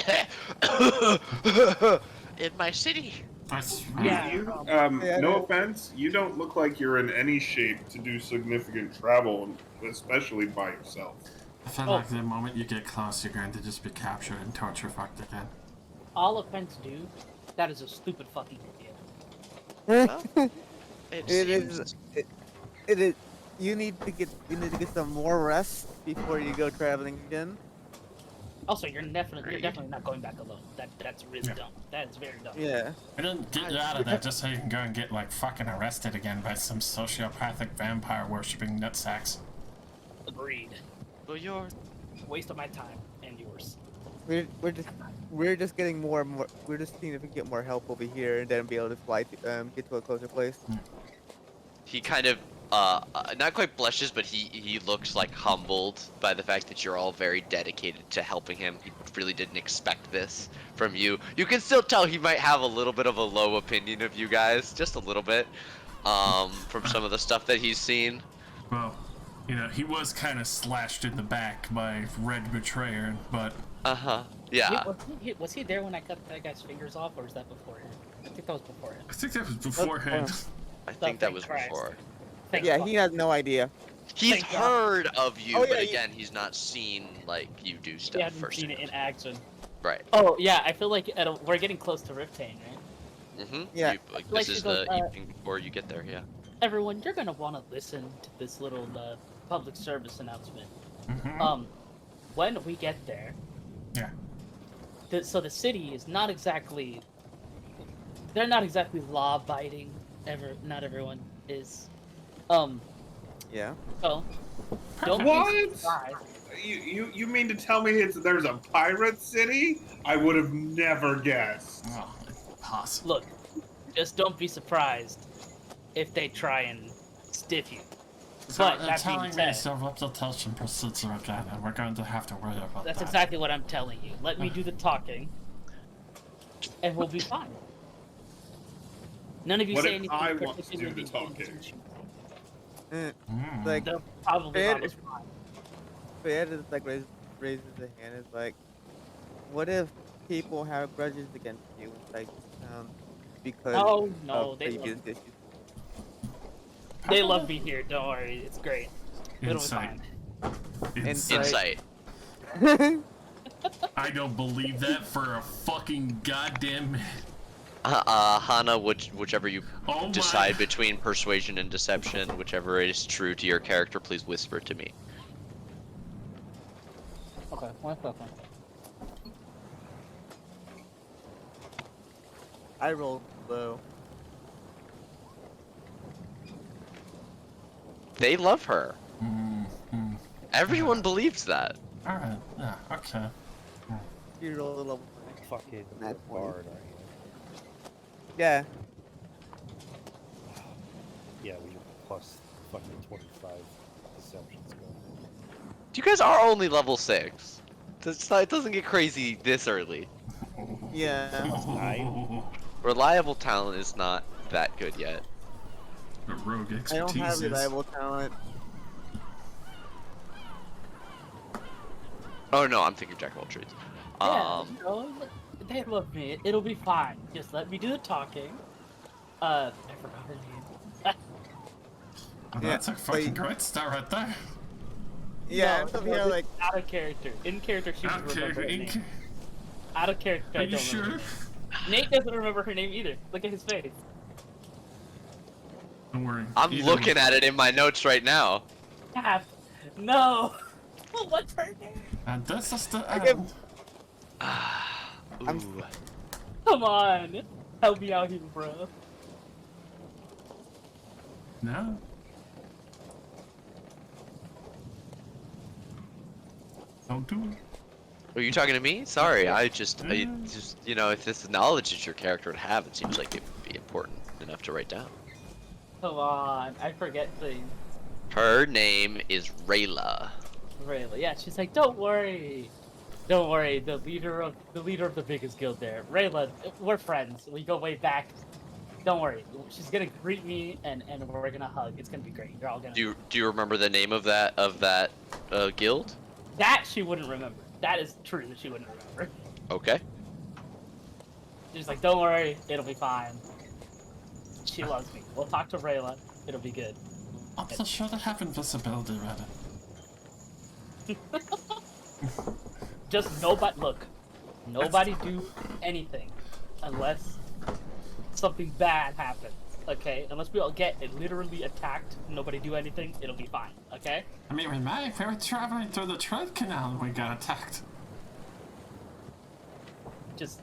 Speaker 1: in my city.
Speaker 4: That's
Speaker 3: Yeah.
Speaker 6: No offense, you don't look like you're in any shape to do significant travel, especially by yourself.
Speaker 4: I feel
Speaker 3: Oh.
Speaker 4: like the moment you get close, you're going to just be captured and torture fucked again.
Speaker 3: All offense due, that is a stupid fucking idea.
Speaker 1: Well, it
Speaker 2: It
Speaker 1: seems
Speaker 2: is. It is. You need to get some more rest before you go traveling again.
Speaker 3: Also, you're definitely not going back alone. That's really dumb. That is very dumb.
Speaker 2: Yeah.
Speaker 4: I didn't get you out of that just so you can go and get like fucking arrested again by some sociopathic vampire worshipping nutsacks.
Speaker 3: Agreed.
Speaker 1: well, you're
Speaker 3: Waste of my time and yours.
Speaker 2: We're just getting more and more. We're just seeing if we can get more help over here and then be able to fly to get to a closer place.
Speaker 1: he kind of not quite blushes, but he looks like humbled by the fact that you're all very dedicated to helping him. He really didn't expect this from you. You can still tell he might have a little bit of a low opinion of you guys, just a little bit, from some of the stuff that he's seen.
Speaker 4: Well, you know, he was kind of slashed in the back by Red Betrayer, but
Speaker 1: Yeah.
Speaker 3: Was he there when I cut that guy's fingers off, or was that beforehand? I think that was beforehand.
Speaker 4: I think that was beforehand.
Speaker 1: I think that was
Speaker 3: Christ.
Speaker 1: before.
Speaker 3: Thank
Speaker 2: Yeah,
Speaker 3: fuck.
Speaker 2: he has no idea.
Speaker 1: He's
Speaker 3: Thank God.
Speaker 1: heard of you,
Speaker 2: Oh,
Speaker 1: but
Speaker 2: yeah,
Speaker 1: again, he's not seen like you do
Speaker 3: We
Speaker 1: stuff
Speaker 3: haven't
Speaker 1: first.
Speaker 3: seen it in action.
Speaker 1: Right.
Speaker 3: Oh yeah, I feel like we're getting close to Riftain, right?
Speaker 1: Mm-hmm.
Speaker 2: Yeah.
Speaker 1: Like,
Speaker 3: Like
Speaker 1: this
Speaker 3: she
Speaker 1: is
Speaker 3: goes,
Speaker 1: the evening before you get there. Yeah.
Speaker 3: Everyone, you're gonna want to listen to this little public service announcement.
Speaker 4: Mhm.
Speaker 3: When we get there,
Speaker 4: Yeah.
Speaker 3: so the city is not exactly. They're not exactly law-abiding. Not everyone is.
Speaker 2: Yeah.
Speaker 3: So don't be
Speaker 6: What?
Speaker 3: surprised.
Speaker 6: You mean to tell me there's a pirate city? I would have never guessed.
Speaker 4: Oh, impossible.
Speaker 3: Look, just don't be surprised if they try and stiff you.
Speaker 4: So
Speaker 3: But
Speaker 4: they're
Speaker 3: that being
Speaker 4: telling me
Speaker 3: said,
Speaker 4: it's a reputation procedure again, and we're going to have to worry about
Speaker 3: that's
Speaker 4: that.
Speaker 3: exactly what I'm telling you. Let me do the talking, and we'll be fine. None of you
Speaker 6: What
Speaker 3: say
Speaker 6: if
Speaker 3: anything.
Speaker 6: I want to do the
Speaker 3: particularly
Speaker 6: talking?
Speaker 3: interesting.
Speaker 4: Mm.
Speaker 2: Like,
Speaker 3: They'll probably
Speaker 2: Fed-
Speaker 3: not respond.
Speaker 2: Fred is like raises his hand. Is like, what if people have grudges against you? Like, because
Speaker 3: Oh no,
Speaker 2: of
Speaker 3: they love,
Speaker 2: previous issues.
Speaker 3: they love me here. Don't worry, it's great. It'll be
Speaker 4: Insight.
Speaker 3: fine.
Speaker 4: Insight.
Speaker 1: Insight.
Speaker 4: I don't believe that for a fucking goddamn minute.
Speaker 1: Hana, whichever you
Speaker 4: Oh
Speaker 1: decide
Speaker 4: my.
Speaker 1: between persuasion and deception, whichever is true to your character, please whisper to me.
Speaker 3: Okay, 1 second.
Speaker 2: I rolled low.
Speaker 1: They love her.
Speaker 4: Mm.
Speaker 1: Everyone believes that.
Speaker 4: Alright, yeah, okay.
Speaker 2: You roll a level 20.
Speaker 5: Fucking
Speaker 2: Nat 20.
Speaker 5: bard, are you?
Speaker 2: Yeah.
Speaker 5: Yeah, we plus fucking 25 deceptions go.
Speaker 1: You guys are only level 6. It doesn't get crazy this early.
Speaker 2: Yeah.
Speaker 1: Reliable talent is not that good yet.
Speaker 4: The rogue
Speaker 2: I don't have
Speaker 4: expertise is.
Speaker 2: reliable talent.
Speaker 1: Oh no, I'm thinking jack of all trades.
Speaker 3: Yeah, no, they love me. It'll be fine. Just let me do the talking. I forgot her name.
Speaker 4: That's a
Speaker 2: but
Speaker 4: fucking
Speaker 2: you-
Speaker 4: great start right there.
Speaker 2: Yeah,
Speaker 3: No,
Speaker 2: I'm
Speaker 3: no,
Speaker 2: here like,
Speaker 3: out of character. In character, she would remember her name. Out of character,
Speaker 4: Are
Speaker 3: I
Speaker 4: you
Speaker 3: don't
Speaker 4: sure?
Speaker 3: remember. Nate doesn't remember her name either. Look at his face.
Speaker 4: Don't worry.
Speaker 1: I'm looking at it in my notes right now.
Speaker 3: Cap. No. What's her name?
Speaker 4: And this is the
Speaker 2: I give-
Speaker 4: end.
Speaker 1: Ooh.
Speaker 3: Come on. Help me out here, bro.
Speaker 4: No? Don't do it.
Speaker 1: Are you talking to me? Sorry, I just, you know, if this knowledge that your character would have, it seems like it would be important enough to write down.
Speaker 3: Come on. I forget things.
Speaker 1: Her name is Rayla.
Speaker 3: Rayla. Yeah, she's like, don't worry. Don't worry. The leader of the biggest guild there. Rayla, we're friends. We go way back. Don't worry. She's gonna greet me and we're gonna hug. It's gonna be great. You're all gonna.
Speaker 1: Do you remember the name of that guild?
Speaker 3: That she wouldn't remember. That is true that she wouldn't remember.
Speaker 1: Okay.
Speaker 3: She's like, don't worry, it'll be fine. She loves me. We'll talk to Rayla. It'll be good.
Speaker 4: I'm so sure they have invisibility ready.
Speaker 3: Just nobody look. Nobody do anything unless something bad happens. Okay? Unless we all get literally attacked, nobody do anything, it'll be fine. Okay?
Speaker 4: I mean, we were traveling through the trade canal and we got attacked.
Speaker 3: Just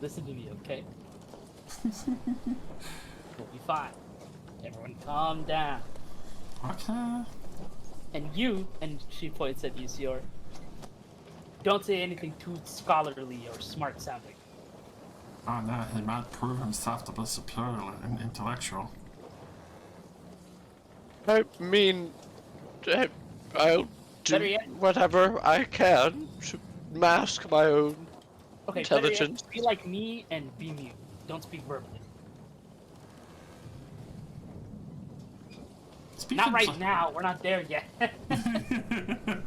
Speaker 3: listen to me, okay? We'll be fine. Everyone calm down.
Speaker 4: Okay.
Speaker 3: And you, and she points at Usior, don't say anything too scholarly or smart sounding.
Speaker 4: Oh no, he might prove himself to be superior and intellectual.
Speaker 1: I mean, I'll do
Speaker 3: Better yet-
Speaker 1: whatever I can to mask my own
Speaker 3: Okay, better yet,
Speaker 1: intelligence.
Speaker 3: be like me and be mute. Don't speak verbally.
Speaker 4: Speaking
Speaker 3: Not right
Speaker 4: of-
Speaker 3: now. We're not there yet.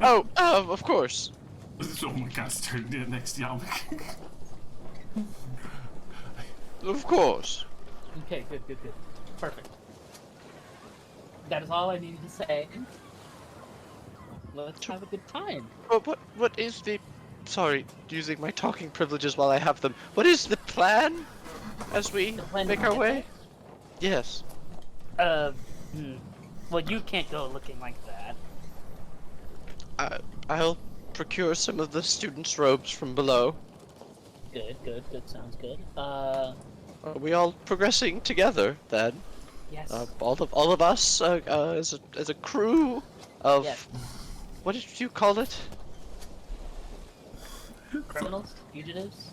Speaker 1: Oh, of course.
Speaker 4: Oh my god, starting the next Yamik.
Speaker 1: Of course.
Speaker 3: Okay, good. Perfect. That is all I needed to say. Let's have a good time.
Speaker 1: What is the... Sorry, using my talking privileges while I have them. What is the plan as we
Speaker 3: The plan
Speaker 1: make
Speaker 3: to
Speaker 1: our
Speaker 3: get
Speaker 1: way? Yes.
Speaker 3: there? Well, you can't go looking like that.
Speaker 1: I'll procure some of the students' robes from below.
Speaker 3: Good. Sounds good.
Speaker 1: Are we all progressing together then?
Speaker 3: Yes.
Speaker 1: All of us as a crew of
Speaker 3: Yes.
Speaker 1: what did you call it?
Speaker 3: Criminals, fugitives.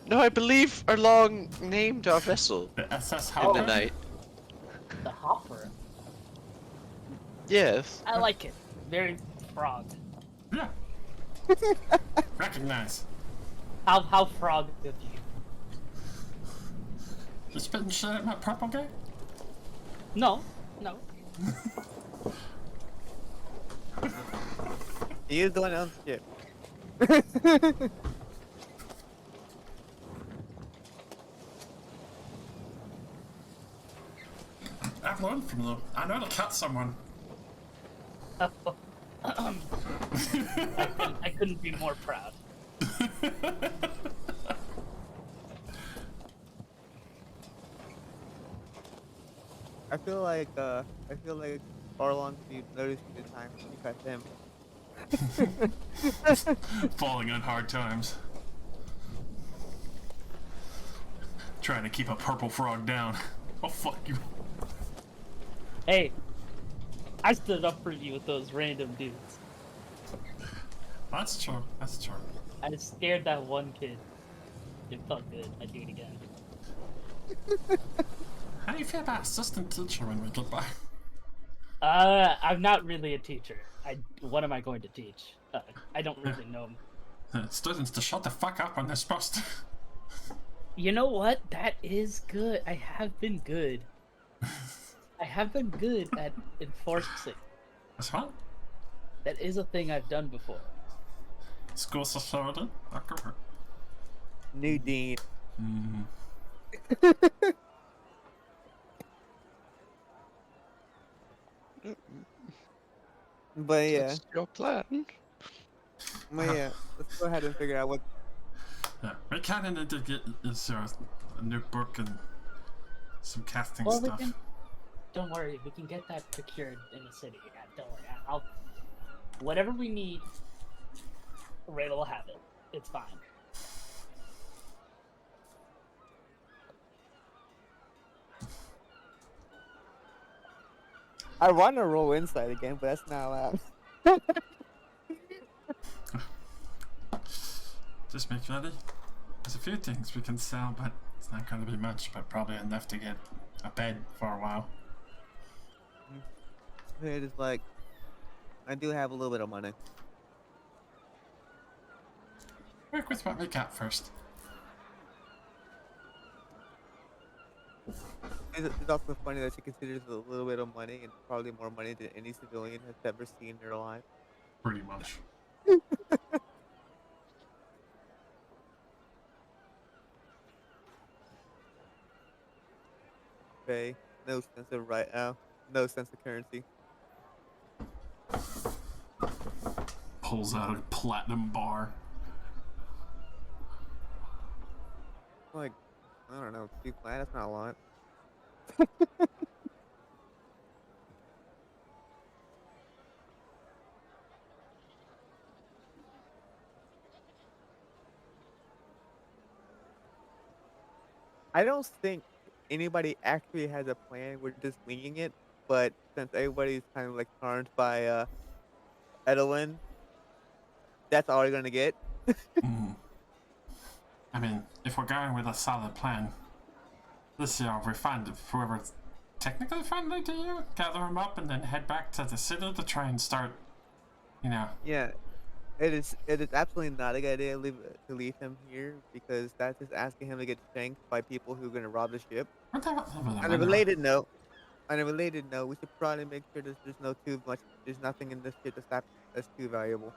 Speaker 1: No, I believe Erlong named our vessel
Speaker 4: The SS
Speaker 1: in the
Speaker 4: Hopper?
Speaker 1: night.
Speaker 3: The hopper.
Speaker 1: Yes.
Speaker 3: I like it. Very frog.
Speaker 4: Yeah. Recognize.
Speaker 3: How frog of you?
Speaker 4: You spitting shit at my purple guy?
Speaker 3: No.
Speaker 2: He is the one on the ship.
Speaker 4: I've learned from them. I know to cut someone.
Speaker 3: I couldn't be more proud.
Speaker 2: I feel like Barlon, you noticed the time you cut him.
Speaker 4: Falling on hard times. Trying to keep a purple frog down. Oh, fuck you.
Speaker 3: Hey, I stood up for you with those random dudes.
Speaker 4: That's true. That's true.
Speaker 3: I scared that one kid. It felt good. I'd do it again.
Speaker 4: How do you feel about assistant teacher when we get back?
Speaker 3: I'm not really a teacher. What am I going to teach? I don't really know.
Speaker 4: Students to shut the fuck up when they're supposed to.
Speaker 3: You know what? That is good. I have been good. I have been good at enforcing.
Speaker 4: That's what?
Speaker 3: That is a thing I've done before.
Speaker 4: School society? Okay.
Speaker 2: New dean.
Speaker 4: Mm.
Speaker 2: But yeah,
Speaker 1: That's your plan.
Speaker 2: let's go ahead and figure out what.
Speaker 4: Yeah, we kind of need to get a new book and some casting
Speaker 3: Well,
Speaker 4: stuff.
Speaker 3: don't worry. We can get that procured in the city. Yeah, don't worry. I'll whatever we need. Ray will have it. It's fine.
Speaker 2: I want to roll insight again, but that's not allowed.
Speaker 4: Just make ready. There's a few things we can sell, but it's not going to be much, but probably enough to get a bed for a while.
Speaker 2: It is like, I do have a little bit of money.
Speaker 4: Work with what we got first.
Speaker 2: It's also funny that she considers a little bit of money and probably more money than any civilian has ever seen in their life.
Speaker 4: Pretty much.
Speaker 2: Okay, no sense of no sense of currency.
Speaker 4: Pulls out a platinum bar.
Speaker 2: Like, I don't know, 2 flat, that's not a lot. I don't think anybody actually has a plan. We're just winging it. But since everybody's kind of like charmed by Edelin, that's all you're gonna get.
Speaker 4: Mm. I mean, if we're going with a solid plan, this year we find whoever's technically friendly to you, gather them up, and then head back to the city to try and start,
Speaker 2: Yeah, it is absolutely not a good idea to leave him here because that's just asking him to get shanked by people who are gonna rob the ship.
Speaker 4: What the hell?
Speaker 2: On a related note, we should probably make sure there's nothing in this ship that's too valuable.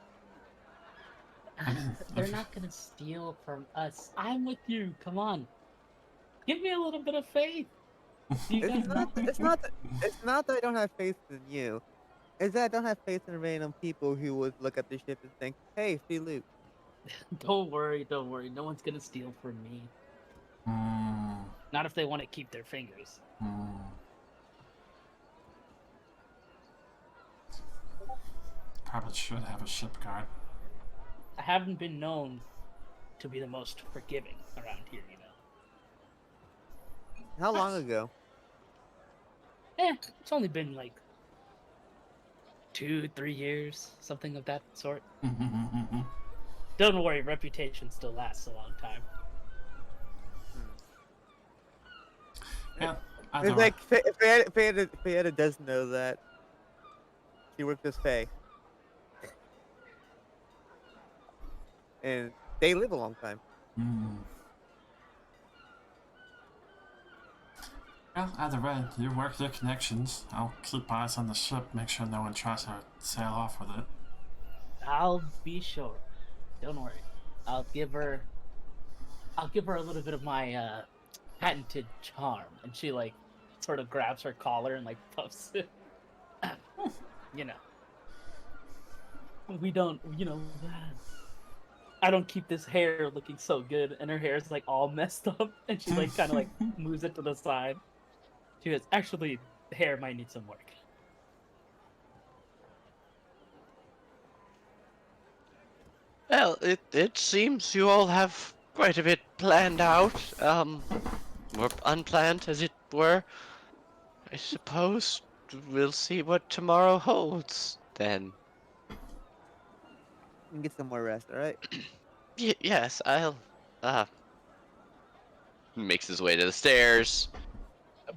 Speaker 3: They're not gonna steal from us. I'm with you. Come on. Give me a little bit of faith. You guys
Speaker 2: It's not that I don't have faith in you. is that I don't have faith in random people who would look at the ship and think, "Hey, free loot."
Speaker 3: Don't worry, don't worry. No one's gonna steal from me.
Speaker 4: Hmm.
Speaker 3: Not if they want to keep their fingers.
Speaker 4: Hmm. Probably should have a ship guard.
Speaker 3: I haven't been known to be the most forgiving around here, you know.
Speaker 2: How long ago?
Speaker 3: It's only been like 2, 3 years, something of that sort. Don't worry, reputation still lasts a long time.
Speaker 4: Yeah,
Speaker 2: It's
Speaker 4: either way.
Speaker 2: like Fayetta does know that she worked with Faye, and they live a long time.
Speaker 4: Hmm. Well, either way, you work your connections. I'll keep eyes on the ship, make sure no one tries to sail off with it.
Speaker 3: I'll be sure. Don't worry. I'll give her. I'll give her a little bit of my patented charm, and she like sort of grabs her collar and like puffs it. You know, we don't. You know, I don't keep this hair looking so good, and her hair is like all messed up, and she like kind of like moves it to the side. She goes, actually, the hair might need some work.
Speaker 1: Well, it seems you all have quite a bit planned out, or unplanned, as it were. I suppose we'll see what tomorrow holds, then.
Speaker 2: And get some more rest. All right.
Speaker 1: Yes, I'll, uh... Makes his way to the stairs,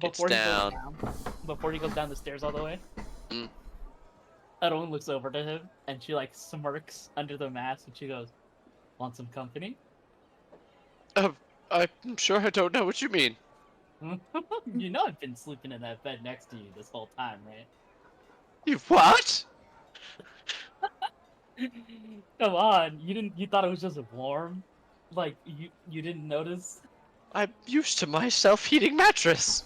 Speaker 1: gets
Speaker 3: Before he goes
Speaker 1: down.
Speaker 3: down, before he goes down the stairs all the way,
Speaker 1: Mm.
Speaker 3: Edwin looks over to him, and she like smirks under the mask, and she goes, "Want some company?"
Speaker 1: I'm sure I don't know what you mean.
Speaker 3: You know I've been sleeping in that bed next to you this whole time, right?
Speaker 1: You what?
Speaker 3: Come on, you didn't. You thought it was just warm, like you didn't notice.
Speaker 1: I'm used to my self-heating mattress.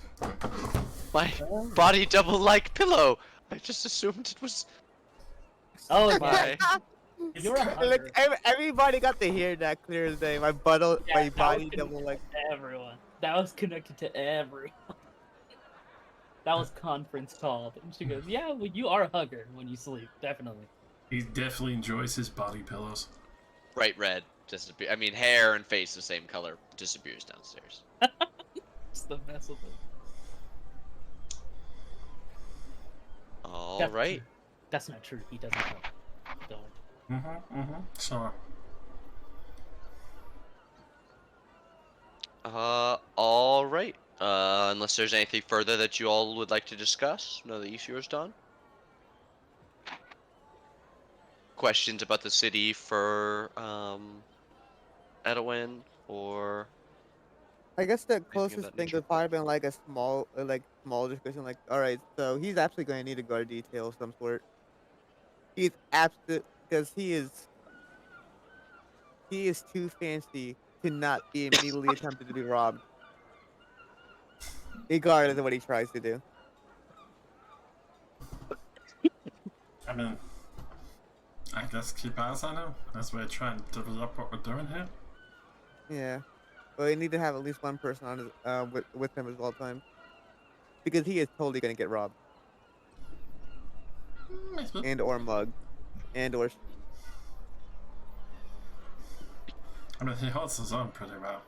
Speaker 1: My body double-like pillow. I just assumed it was
Speaker 3: Oh yeah,
Speaker 1: my...
Speaker 3: you're a
Speaker 2: Look,
Speaker 3: hugger.
Speaker 2: everybody got to hear that clear as day. My
Speaker 3: Yeah,
Speaker 2: my
Speaker 3: that was
Speaker 2: body
Speaker 3: connected
Speaker 2: double like.
Speaker 3: to everyone. That was connected to everyone. That was conference called, and she goes, "Yeah, well, you are a hugger when you sleep, definitely."
Speaker 4: He definitely enjoys his body pillows.
Speaker 1: bright red. Disappear. I mean, hair and face the same color. Disappears downstairs.
Speaker 3: Just the mess with it.
Speaker 1: All
Speaker 3: That's
Speaker 1: right.
Speaker 3: true. That's not true. He doesn't hug. Don't.
Speaker 4: Sure.
Speaker 1: All right. Unless there's anything further that you all would like to discuss, now that Ishior's done. Questions about the city for Edwin or
Speaker 2: I guess the
Speaker 1: anything of
Speaker 2: closest
Speaker 1: that
Speaker 2: thing
Speaker 1: nature?
Speaker 2: would probably been like a small discussion. Like, all right, so he's actually going to need a guard detail of some sort. He's absolute because he is too fancy to not be immediately attempted to be robbed, regardless of what he tries to do.
Speaker 4: I mean, I guess keep eyes on him as we're trying to develop what we're doing here.
Speaker 2: Yeah, but we need to have at least one person on his with him at all times because he is totally going to get robbed
Speaker 4: Maybe.
Speaker 2: and or mugged and or
Speaker 4: I mean, he holds his own pretty well.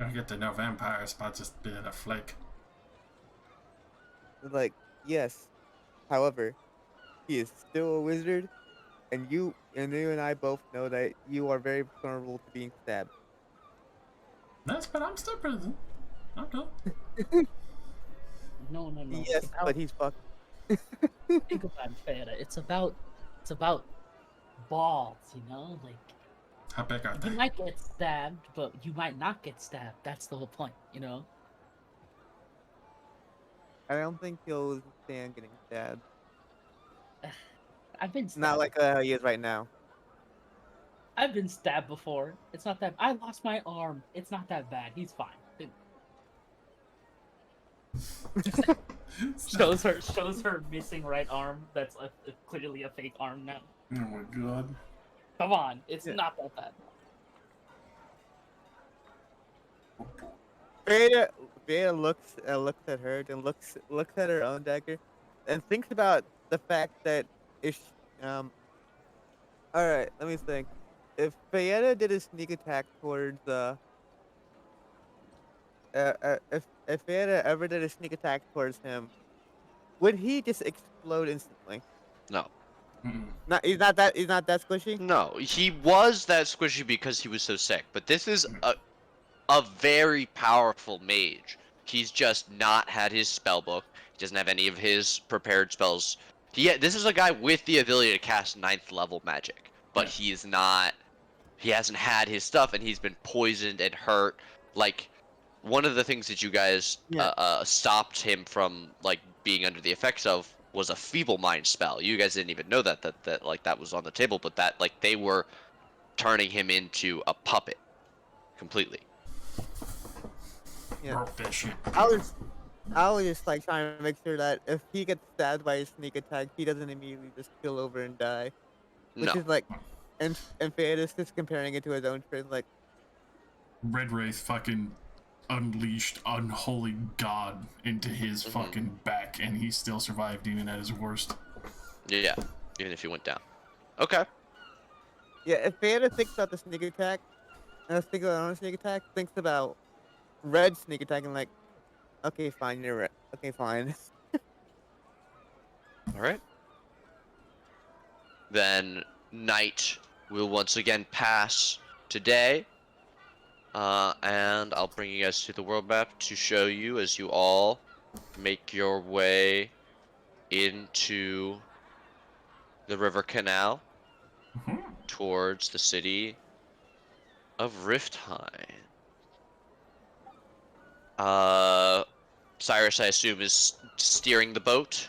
Speaker 4: You don't get to know vampires by just being a flake.
Speaker 2: like yes. However, he is still a wizard, and you and I both know that you are very vulnerable to being stabbed.
Speaker 4: Yes, but I'm still present. I'm good.
Speaker 3: No, no, no.
Speaker 2: Yes, but he's fucked.
Speaker 3: Think about it, Feta. It's about balls, you know? Like,
Speaker 4: How big are
Speaker 3: you
Speaker 4: they?
Speaker 3: might get stabbed, but you might not get stabbed. That's the whole point, you know?
Speaker 2: I don't think he'll stand getting stabbed.
Speaker 3: I've been stabbed.
Speaker 2: Not like he is right now.
Speaker 3: I've been stabbed before. It's not that. I lost my arm. It's not that bad. He's fine. shows her missing right arm. That's clearly a fake arm now.
Speaker 4: Oh my god.
Speaker 3: Come on, it's
Speaker 2: Yeah.
Speaker 3: not that bad.
Speaker 2: Veda looks at her, then looks at her own dagger, and thinks about the fact that if all right, let me think. If Veda did a sneak attack towards if Veda ever did a sneak attack towards him, would he just explode instantly?
Speaker 1: No.
Speaker 4: Mm-mm.
Speaker 2: Not he's not that squishy.
Speaker 1: No, he was that squishy because he was so sick, but this is a very powerful mage. He's just not had his spell book. He doesn't have any of his prepared spells. This is a guy with the ability to cast 9th level magic, but he's not. He hasn't had his stuff, and he's been poisoned and hurt. Like, one of the things that you guys stopped him from like being under the effects of was a feeble mind spell. You guys didn't even know that like that was on the table, but that like they were turning him into a puppet completely.
Speaker 2: Yeah.
Speaker 4: Broke that shit.
Speaker 2: I was just like trying to make sure that if he gets stabbed by a sneak attack, he doesn't immediately just kill over and die. Which
Speaker 1: No.
Speaker 2: is like, and Fetus is comparing it to his own friend, like,
Speaker 4: Red Wraith fucking unleashed unholy god into his fucking back, and he still survived even at his worst.
Speaker 1: Yeah, even if he went down. Okay.
Speaker 2: yeah, if Fetus thinks about the sneak attack, and thinks about her own sneak attack, thinks about Red sneak attack, and like, okay, fine, you're right. Okay, fine.
Speaker 1: All right. Then night will once again pass today. And I'll bring you guys to the world map to show you as you all make your way into the river canal towards the city of Riftheim. Cyrus, I assume, is steering the boat,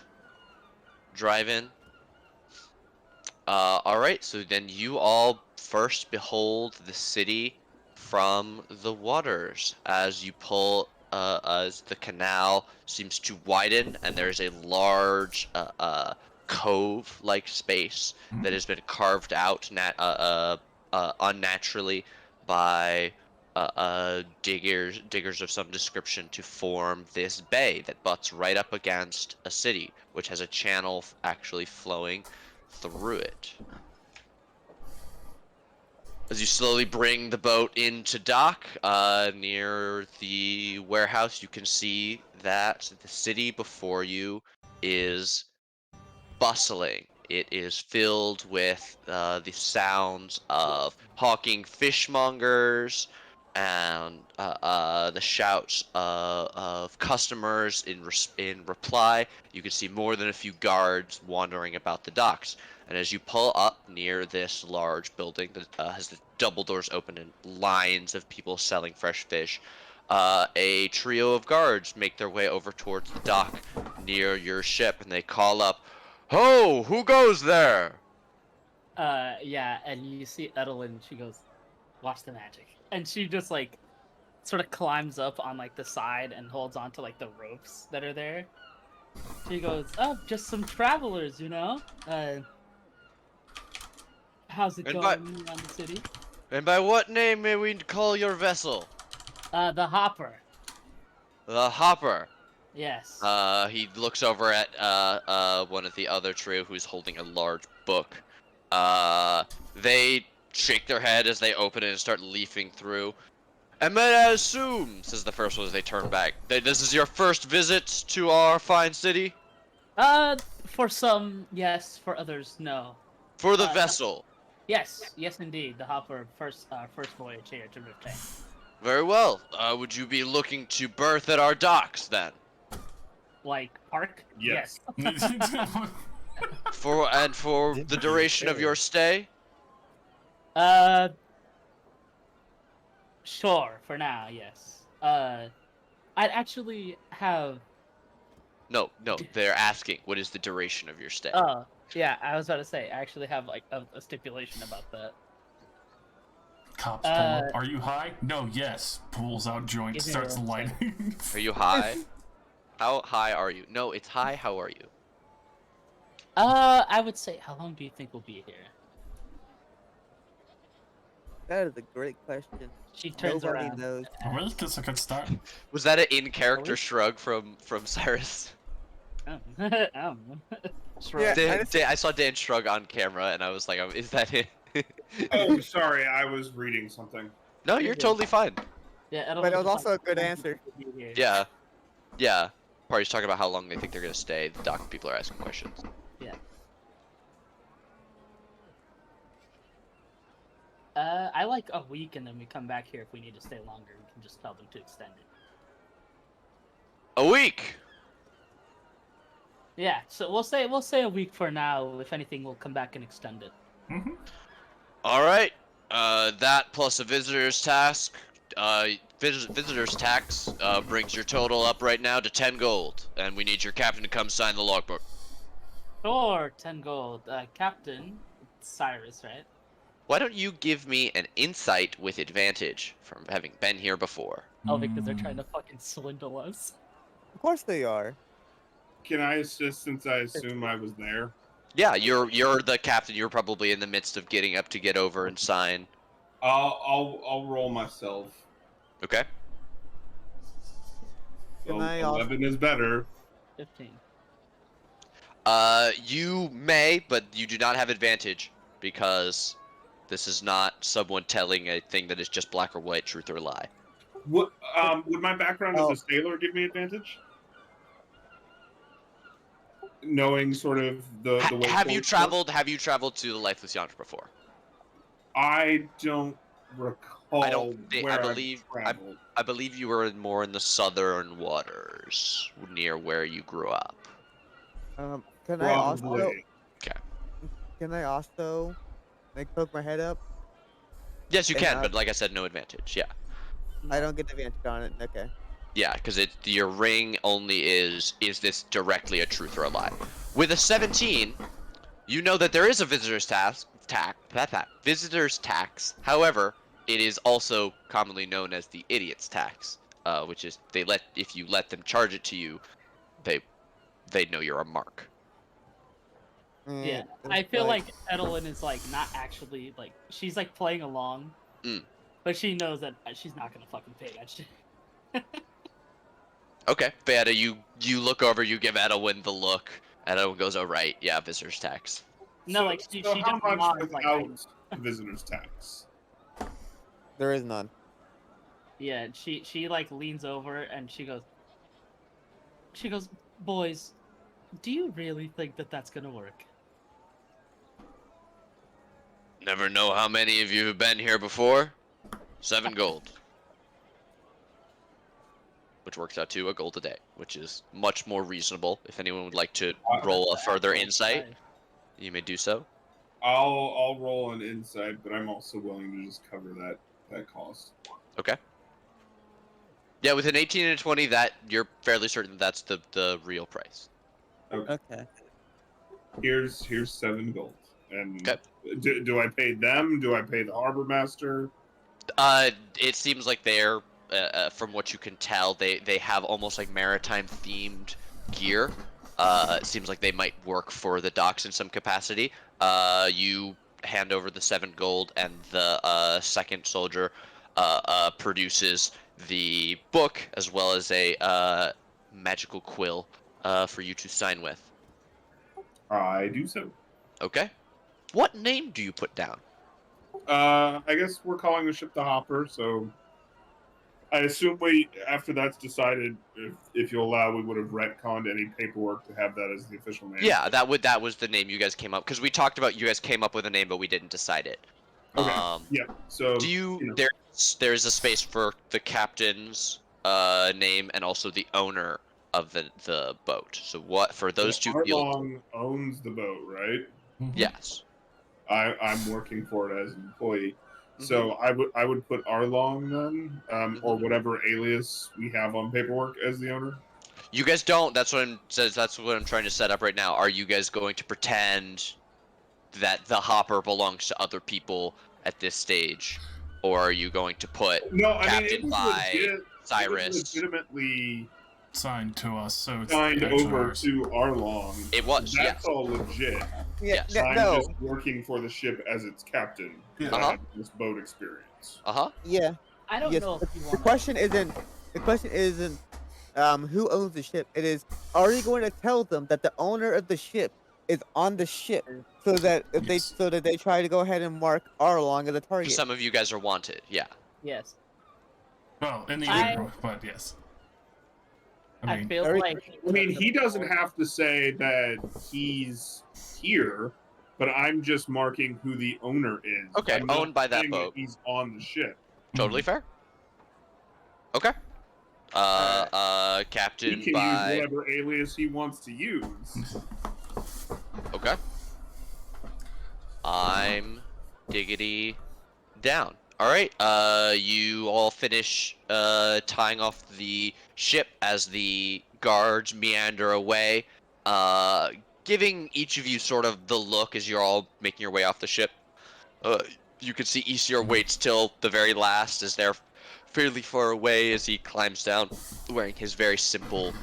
Speaker 1: driving. Alright, so then you all first behold the city from the waters as you pull, as the canal seems to widen and there's a large, cove-like space that has been carved out unnaturally by, diggers of some description to form this bay that butts right up against a city, which has a channel actually flowing through it. As you slowly bring the boat into dock, near the warehouse, you can see that the city before you is bustling. It is filled with the sounds of hawking fishmongers and the shouts of customers in reply. You can see more than a few guards wandering about the docks. And as you pull up near this large building that has the double doors open and lines of people selling fresh fish, a trio of guards make their way over towards the dock near your ship, and they call up, "Ho! Who goes there?"
Speaker 3: Yeah, and you see Edelyn, she goes, "Watch the magic." And she just like sort of climbs up on like the side and holds on to like the ropes that are there. She goes, "Oh, just some travelers, you know? How's it
Speaker 1: And
Speaker 3: going around the city?"
Speaker 1: And by what name may we call your vessel?
Speaker 3: The Hopper.
Speaker 1: The Hopper.
Speaker 3: Yes.
Speaker 1: He looks over at one of the other trio who's holding a large book. They shake their head as they open it and start leafing through. "And may I assume," says the first one as they turn back, "that this is your first visit to our fine city?"
Speaker 3: For some, yes. For others, no.
Speaker 1: For the vessel.
Speaker 3: Yes, indeed. The Hopper first voyage here to Riftheim.
Speaker 1: Very well. Would you be looking to berth at our docks then?
Speaker 3: Like park?
Speaker 6: Yes.
Speaker 1: For the duration of your stay?
Speaker 3: Sure. For now, yes. I'd actually have.
Speaker 1: No, they're asking what is the duration of your stay.
Speaker 3: Oh, yeah. I was about to say. I actually have like a stipulation about that.
Speaker 4: Cops pull up. Are you high? No, yes. Pulls out joint,
Speaker 3: Give me
Speaker 4: starts
Speaker 3: a
Speaker 4: lighting.
Speaker 1: Are you high? How high are you? No, it's hi. How are you?
Speaker 3: I would say, how long do you think we'll be here?
Speaker 2: That is a great question.
Speaker 3: She turns
Speaker 2: Nobody
Speaker 3: around.
Speaker 2: knows.
Speaker 4: A week is a good start.
Speaker 1: Was that an in-character
Speaker 3: Really?
Speaker 1: shrug from Cyrus?
Speaker 3: I don't know. Shrug.
Speaker 2: Yeah,
Speaker 1: Dan, I saw Dan shrug on camera, and I was like, "Is that it?"
Speaker 6: Oh, sorry, I was reading something.
Speaker 1: No,
Speaker 3: You're
Speaker 1: you're
Speaker 3: good.
Speaker 1: totally fine.
Speaker 3: Yeah,
Speaker 2: But it was also a good
Speaker 3: "How long
Speaker 2: answer.
Speaker 3: do you think we'll be here?"
Speaker 1: Yeah, yeah. Party's talking about how long they think they're gonna stay. The dock people are asking questions.
Speaker 3: I like a week, and then we come back here if we need to stay longer. We can just tell them to extend it.
Speaker 1: A week.
Speaker 3: Yeah, so we'll say a week for now. If anything, we'll come back and extend it.
Speaker 4: Mm-hmm.
Speaker 1: All right. That plus a visitor's task. Visitor's tax brings your total up right now to 10 gold, and we need your captain to come sign the logbook.
Speaker 3: Sure, 10 gold. Captain Cyrus, right?
Speaker 1: Why don't you give me an insight with advantage from having been here before?
Speaker 3: Oh, because they're trying to fucking swindle us.
Speaker 2: Of course they are.
Speaker 6: Can I assist since I assume I was there?
Speaker 1: Yeah, you're the captain. You're probably in the midst of getting up to get over and sign.
Speaker 6: I'll roll myself.
Speaker 1: Okay.
Speaker 2: Can I also-
Speaker 6: 11 is better.
Speaker 3: 15.
Speaker 1: You may, but you do not have advantage because this is not someone telling a thing that is just black or white, truth or lie.
Speaker 6: What would my background as
Speaker 2: Oh.
Speaker 6: a sailor give me advantage? Knowing sort of the way
Speaker 1: Have you
Speaker 6: ports work?
Speaker 1: traveled? Have you traveled to the Lifeless Yonder before?
Speaker 6: I don't recall
Speaker 1: I don't think.
Speaker 6: where
Speaker 1: I
Speaker 6: I've
Speaker 1: believe.
Speaker 6: traveled.
Speaker 1: I believe you were more in the southern waters, near where you grew up.
Speaker 2: Can I also
Speaker 6: Probably.
Speaker 2: like poke my head up?
Speaker 1: Yes, you
Speaker 2: And
Speaker 1: can,
Speaker 2: I-
Speaker 1: but like I said, no advantage. Yeah,
Speaker 2: I don't get advantage on it. Okay.
Speaker 1: yeah, because your ring only is this directly a truth or a lie? With a 17, you know that there is a visitor's visitor's tax. However, it is also commonly known as the idiot's tax, which is if you let them charge it to you, they know you're a mark.
Speaker 3: Yeah,
Speaker 2: And
Speaker 3: I
Speaker 2: it's
Speaker 3: feel like Edelyn is like not actually like she's like playing along,
Speaker 1: Mm.
Speaker 3: but she knows that she's not gonna fucking pay that shit.
Speaker 1: Okay, Beta, you look over, you give Edelwyn the look. Edelwyn goes, "Oh right, yeah, visitor's tax."
Speaker 3: No,
Speaker 6: So-
Speaker 3: like she
Speaker 6: so how
Speaker 3: just
Speaker 6: much
Speaker 3: nods, like,
Speaker 6: without visitor's tax?
Speaker 2: there is none.
Speaker 3: yeah. She like leans over and she goes, boys, do you really think that that's gonna work?
Speaker 1: Never know how many of you have been here before. 7 gold. Which works out to a gold a day, which is much more reasonable. If anyone would like to roll a further insight, you may do so.
Speaker 6: I'll roll an insight, but I'm also willing to just cover that cost.
Speaker 1: Okay. Yeah, with an 18 and a 20, that you're fairly certain that's the real price.
Speaker 2: Okay.
Speaker 6: Here's 7 gold. And
Speaker 1: Okay.
Speaker 6: do I pay them? Do I pay the harbor master?
Speaker 1: It seems like they're, from what you can tell, they have almost like maritime themed gear. It seems like they might work for the docks in some capacity. You hand over the 7 gold, and the second soldier produces the book as well as a magical quill for you to sign with.
Speaker 6: I do so.
Speaker 1: Okay. What name do you put down?
Speaker 6: I guess we're calling the ship the Hopper, so I assume after that's decided, if you'll allow, we would have retconned any paperwork to have that as the official name.
Speaker 1: Yeah, that was the name you guys came up, because we talked about you guys came up with a name, but we didn't decide it.
Speaker 6: Okay. Yeah. So
Speaker 1: Do you
Speaker 6: know.
Speaker 1: there's a space for the captain's name and also the owner of the boat. So what for those two fields?
Speaker 6: Arlong owns the boat, right?
Speaker 4: Mm-hmm.
Speaker 1: Yes.
Speaker 6: I'm working for it as an employee. So I would put Arlong then, or whatever alias we have on paperwork as the owner.
Speaker 1: You guys don't. That's what I'm trying to set up right now. Are you guys going to pretend that the Hopper belongs to other people at this stage, or are you going to put
Speaker 6: No, I mean
Speaker 1: Captain
Speaker 6: it was
Speaker 1: by
Speaker 6: legit,
Speaker 1: Cyrus?
Speaker 6: It was legitimately
Speaker 4: signed to us, so it's
Speaker 6: signed
Speaker 4: actually
Speaker 6: over
Speaker 4: ours.
Speaker 6: to Arlong.
Speaker 1: It was,
Speaker 6: That's
Speaker 1: yes.
Speaker 6: all legit.
Speaker 2: Yeah,
Speaker 1: Yes.
Speaker 6: I'm
Speaker 2: no,
Speaker 6: just working for the ship as its captain.
Speaker 4: Yeah.
Speaker 6: I have this boat experience.
Speaker 2: yeah,
Speaker 3: I don't
Speaker 2: yes.
Speaker 3: know if you
Speaker 2: The
Speaker 3: want.
Speaker 2: question isn't. The question isn't who owns the ship. It is, are you going to tell them that the owner of the ship is on the ship, so that if they
Speaker 4: Yes.
Speaker 2: so that they try to go ahead and mark Arlong as a target?
Speaker 1: Some of you guys are wanted. Yeah.
Speaker 3: Yes.
Speaker 4: Well, in the
Speaker 3: I-
Speaker 4: intro, but yes.
Speaker 3: I
Speaker 4: mean,
Speaker 3: feel
Speaker 2: Very-
Speaker 3: like.
Speaker 6: I mean, he doesn't have to say that he's here, but I'm just marking who the owner is.
Speaker 1: Okay,
Speaker 6: I'm not
Speaker 1: owned by that
Speaker 6: saying
Speaker 1: boat.
Speaker 6: he's on the ship.
Speaker 1: Totally fair. Okay.
Speaker 6: He
Speaker 1: Captain
Speaker 6: can use
Speaker 1: by.
Speaker 6: whatever alias he wants to use.
Speaker 1: Okay. I'm diggity down. All right. You all finish tying off the ship as the guards meander away, giving each of you sort of the look as you're all making your way off the ship. You can see Easier waits till the very last as they're fairly far away as he climbs down, wearing his very simple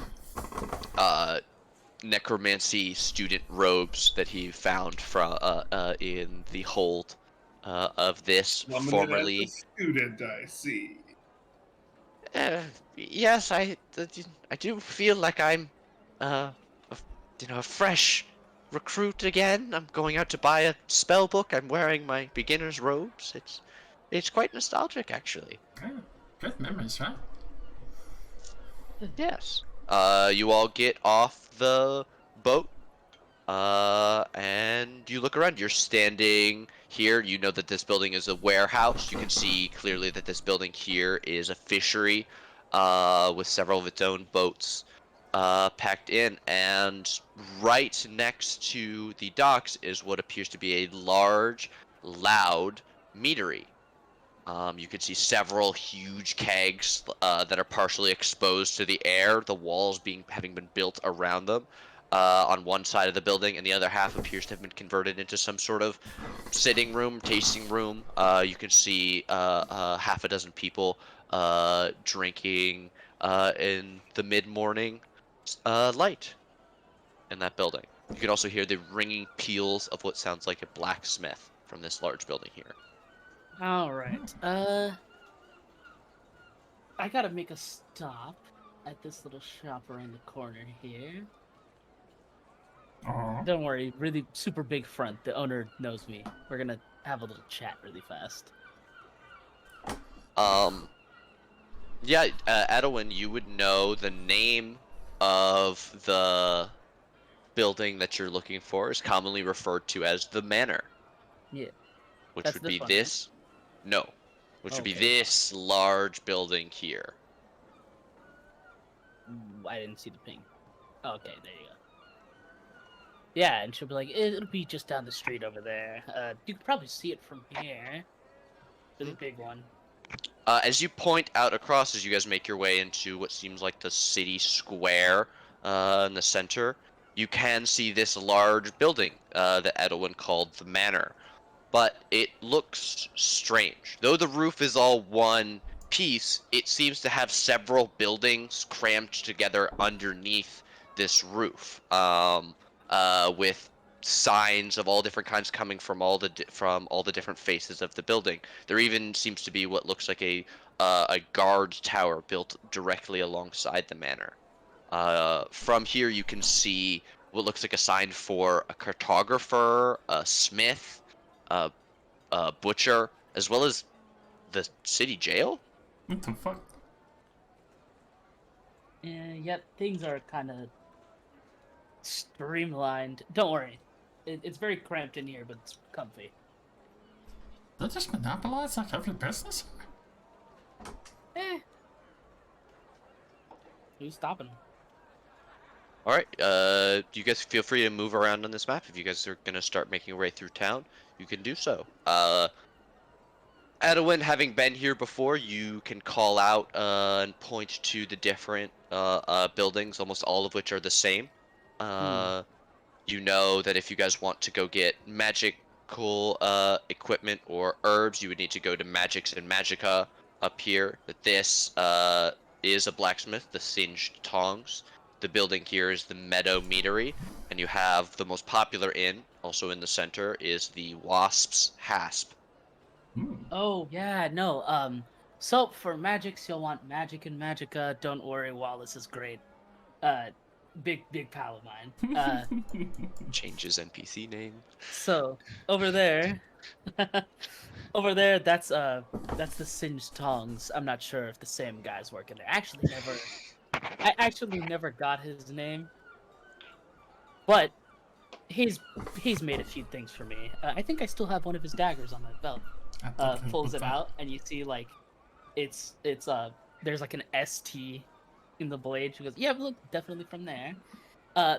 Speaker 1: necromancy student robes that he found from in the hold of this
Speaker 6: Coming in as a
Speaker 1: formerly.
Speaker 6: student, I see.
Speaker 1: Yes, I do feel like I'm a, a fresh recruit again. I'm going out to buy a spell book. I'm wearing my beginner's robes. It's quite nostalgic, actually.
Speaker 4: yeah, good memories, right?
Speaker 1: Yes. You all get off the boat. And you look around. You're standing here. You know that this building is a warehouse. You can see clearly that this building here is a fishery, with several of its own boats, packed in. And right next to the docks is what appears to be a large, loud meadery. You can see several huge kegs that are partially exposed to the air, the walls having been built around them on one side of the building, and the other half appears to have been converted into some sort of sitting room, tasting room. You can see half a dozen people drinking in the mid-morning light in that building. You can also hear the ringing peals of what sounds like a blacksmith from this large building here.
Speaker 3: All right. I gotta make a stop at this little shop around the corner here.
Speaker 4: Oh,
Speaker 3: Don't worry, really super big front. The owner knows me. We're gonna have a little chat really fast.
Speaker 1: Yeah, Edwin, you would know the name of the building that you're looking for is commonly referred to as the Manor,
Speaker 3: Yeah.
Speaker 1: which
Speaker 3: That's
Speaker 1: would
Speaker 3: this
Speaker 1: be
Speaker 3: one, right?
Speaker 1: this. No, which would be
Speaker 3: Okay.
Speaker 1: this large building here.
Speaker 3: I didn't see the ping. Okay, there you go. Yeah, and she'll be like, it'll be just down the street over there. You could probably see it from here. Really big one.
Speaker 1: As you point out across, as you guys make your way into what seems like the city square in the center, you can see this large building that Edwin called the Manor. But it looks strange. Though the roof is all one piece, it seems to have several buildings crammed together underneath this roof, with signs of all different kinds coming from all the different faces of the building. There even seems to be what looks like a guard tower built directly alongside the manor. From here, you can see what looks like a sign for a cartographer, a smith, a, a butcher, as well as the city jail.
Speaker 4: what the fuck?
Speaker 3: Yep, things are kind of streamlined. Don't worry. It's very cramped in here, but it's comfy.
Speaker 4: They just monopolize like every business?
Speaker 3: Eh. Who's stopping?
Speaker 1: All right, you guys feel free to move around on this map. If you guys are gonna start making your way through town, you can do so. Edwin, having been here before, you can call out and point to the different buildings, almost all of which are the same. You know that if you guys want to go get magical equipment or herbs, you would need to go to Magix and Magica up here. That this is a blacksmith, the Singed Tongs. The building here is the Meadow Meadery, and you have the most popular inn, also in the center, is the Wasp's Hasp.
Speaker 3: Oh yeah, no. So for magics, you'll want magic and magica. Don't worry, Wallace is great. Big pal of mine.
Speaker 1: Changes NPC name.
Speaker 3: So over there, over there, that's the Singed Tongs. I'm not sure if the same guy's working there. I actually never got his name, but he's made a few things for me. I think I still have one of his daggers on my belt.
Speaker 4: I think I
Speaker 3: Pulls
Speaker 4: put
Speaker 3: it
Speaker 4: that-
Speaker 3: out, and you see like it's there's like an ST in the blade. She goes, yeah, look, definitely from there.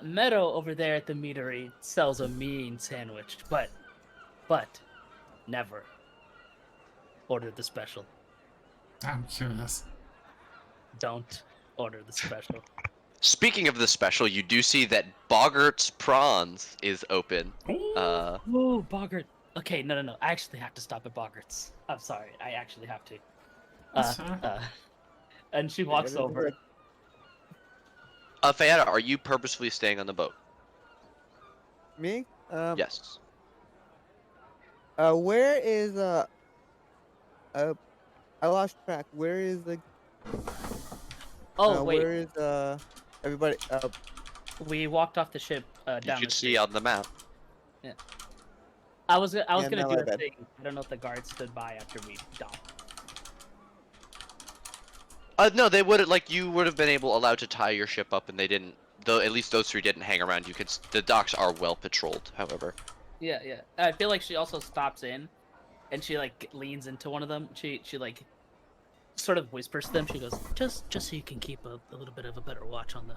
Speaker 3: Meadow over there at the meadery sells a mean sandwich, but never order the special.
Speaker 4: I'm curious.
Speaker 3: Don't order the special.
Speaker 1: Speaking of the special, you do see that Boggart's Prawns is open.
Speaker 3: Ooh, Boggart. Okay, no. I actually have to stop at Boggart's. I'm sorry. I actually have to.
Speaker 4: That's fair.
Speaker 3: And she walks over.
Speaker 1: Fayada, are you purposefully staying on the boat?
Speaker 2: Me?
Speaker 1: Yes.
Speaker 2: Where is I lost track. Where is the
Speaker 3: Oh wait,
Speaker 2: where is everybody
Speaker 3: we walked off the ship
Speaker 1: You
Speaker 3: down
Speaker 1: can
Speaker 3: the
Speaker 1: see
Speaker 3: street.
Speaker 1: on the map.
Speaker 3: I was
Speaker 2: Yeah,
Speaker 3: gonna
Speaker 2: no,
Speaker 3: do
Speaker 2: my
Speaker 3: a
Speaker 2: bad.
Speaker 3: thing. I don't know if the guards stood by after we docked.
Speaker 1: No, they would like you would have been allowed to tie your ship up, and they didn't. Though at least those three didn't hang around. The docks are well patrolled, however.
Speaker 3: Yeah. I feel like she also stops in, and she like leans into one of them. She like sort of whispers to them. She goes, just so you can keep a little bit of a better watch on a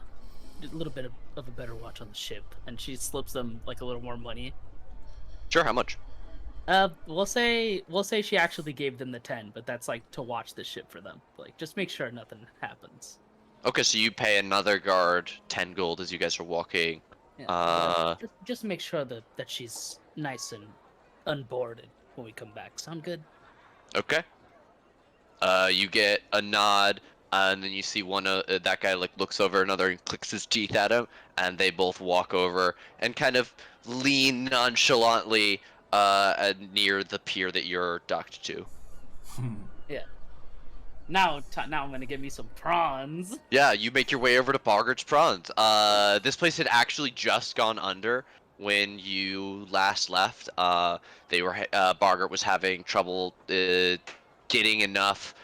Speaker 3: better watch on the ship. And she slips them like a little more money.
Speaker 1: Sure, how much?
Speaker 3: We'll say she actually gave them the 10, but that's like to watch the ship for them. Like, just make sure nothing happens.
Speaker 1: Okay, so you pay another guard 10 gold as you guys are walking.
Speaker 3: Yeah, just make sure that she's nice and unboarded when we come back. Sound good?
Speaker 1: Okay. You get a nod, and then you see one that guy like looks over another and clicks his teeth at him, and they both walk over and kind of lean nonchalantly near the pier that you're docked to.
Speaker 3: Now I'm gonna give me some prawns.
Speaker 1: Yeah, you make your way over to Boggart's Prawns. This place had actually just gone under when you last left. Boggart was having trouble getting enough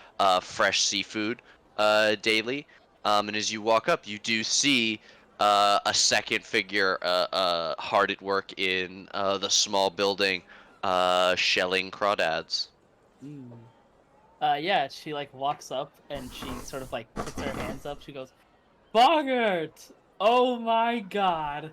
Speaker 1: fresh seafood daily. And as you walk up, you do see a second figure hard at work in the small building, shelling crawdads.
Speaker 3: Yeah, she like walks up and she sort of like puts her hands up. She goes, Boggart! Oh my god!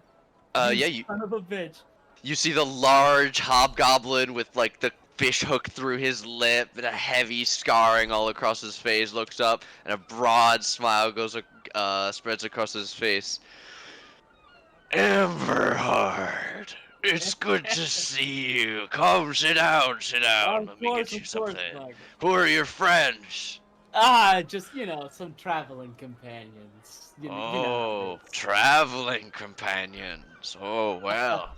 Speaker 1: You
Speaker 3: Son of a bitch.
Speaker 1: You see the large hobgoblin with like the fish hook through his lip and a heavy scarring all across his face. Looks up and a broad smile spreads across his face. Emberheart, it's good to see you. Come, sit down. Let me get you something.
Speaker 3: Boggart.
Speaker 1: Who are your friends?
Speaker 3: Just some traveling companions. You know how
Speaker 1: Oh,
Speaker 3: it is.
Speaker 1: traveling companions. Oh well.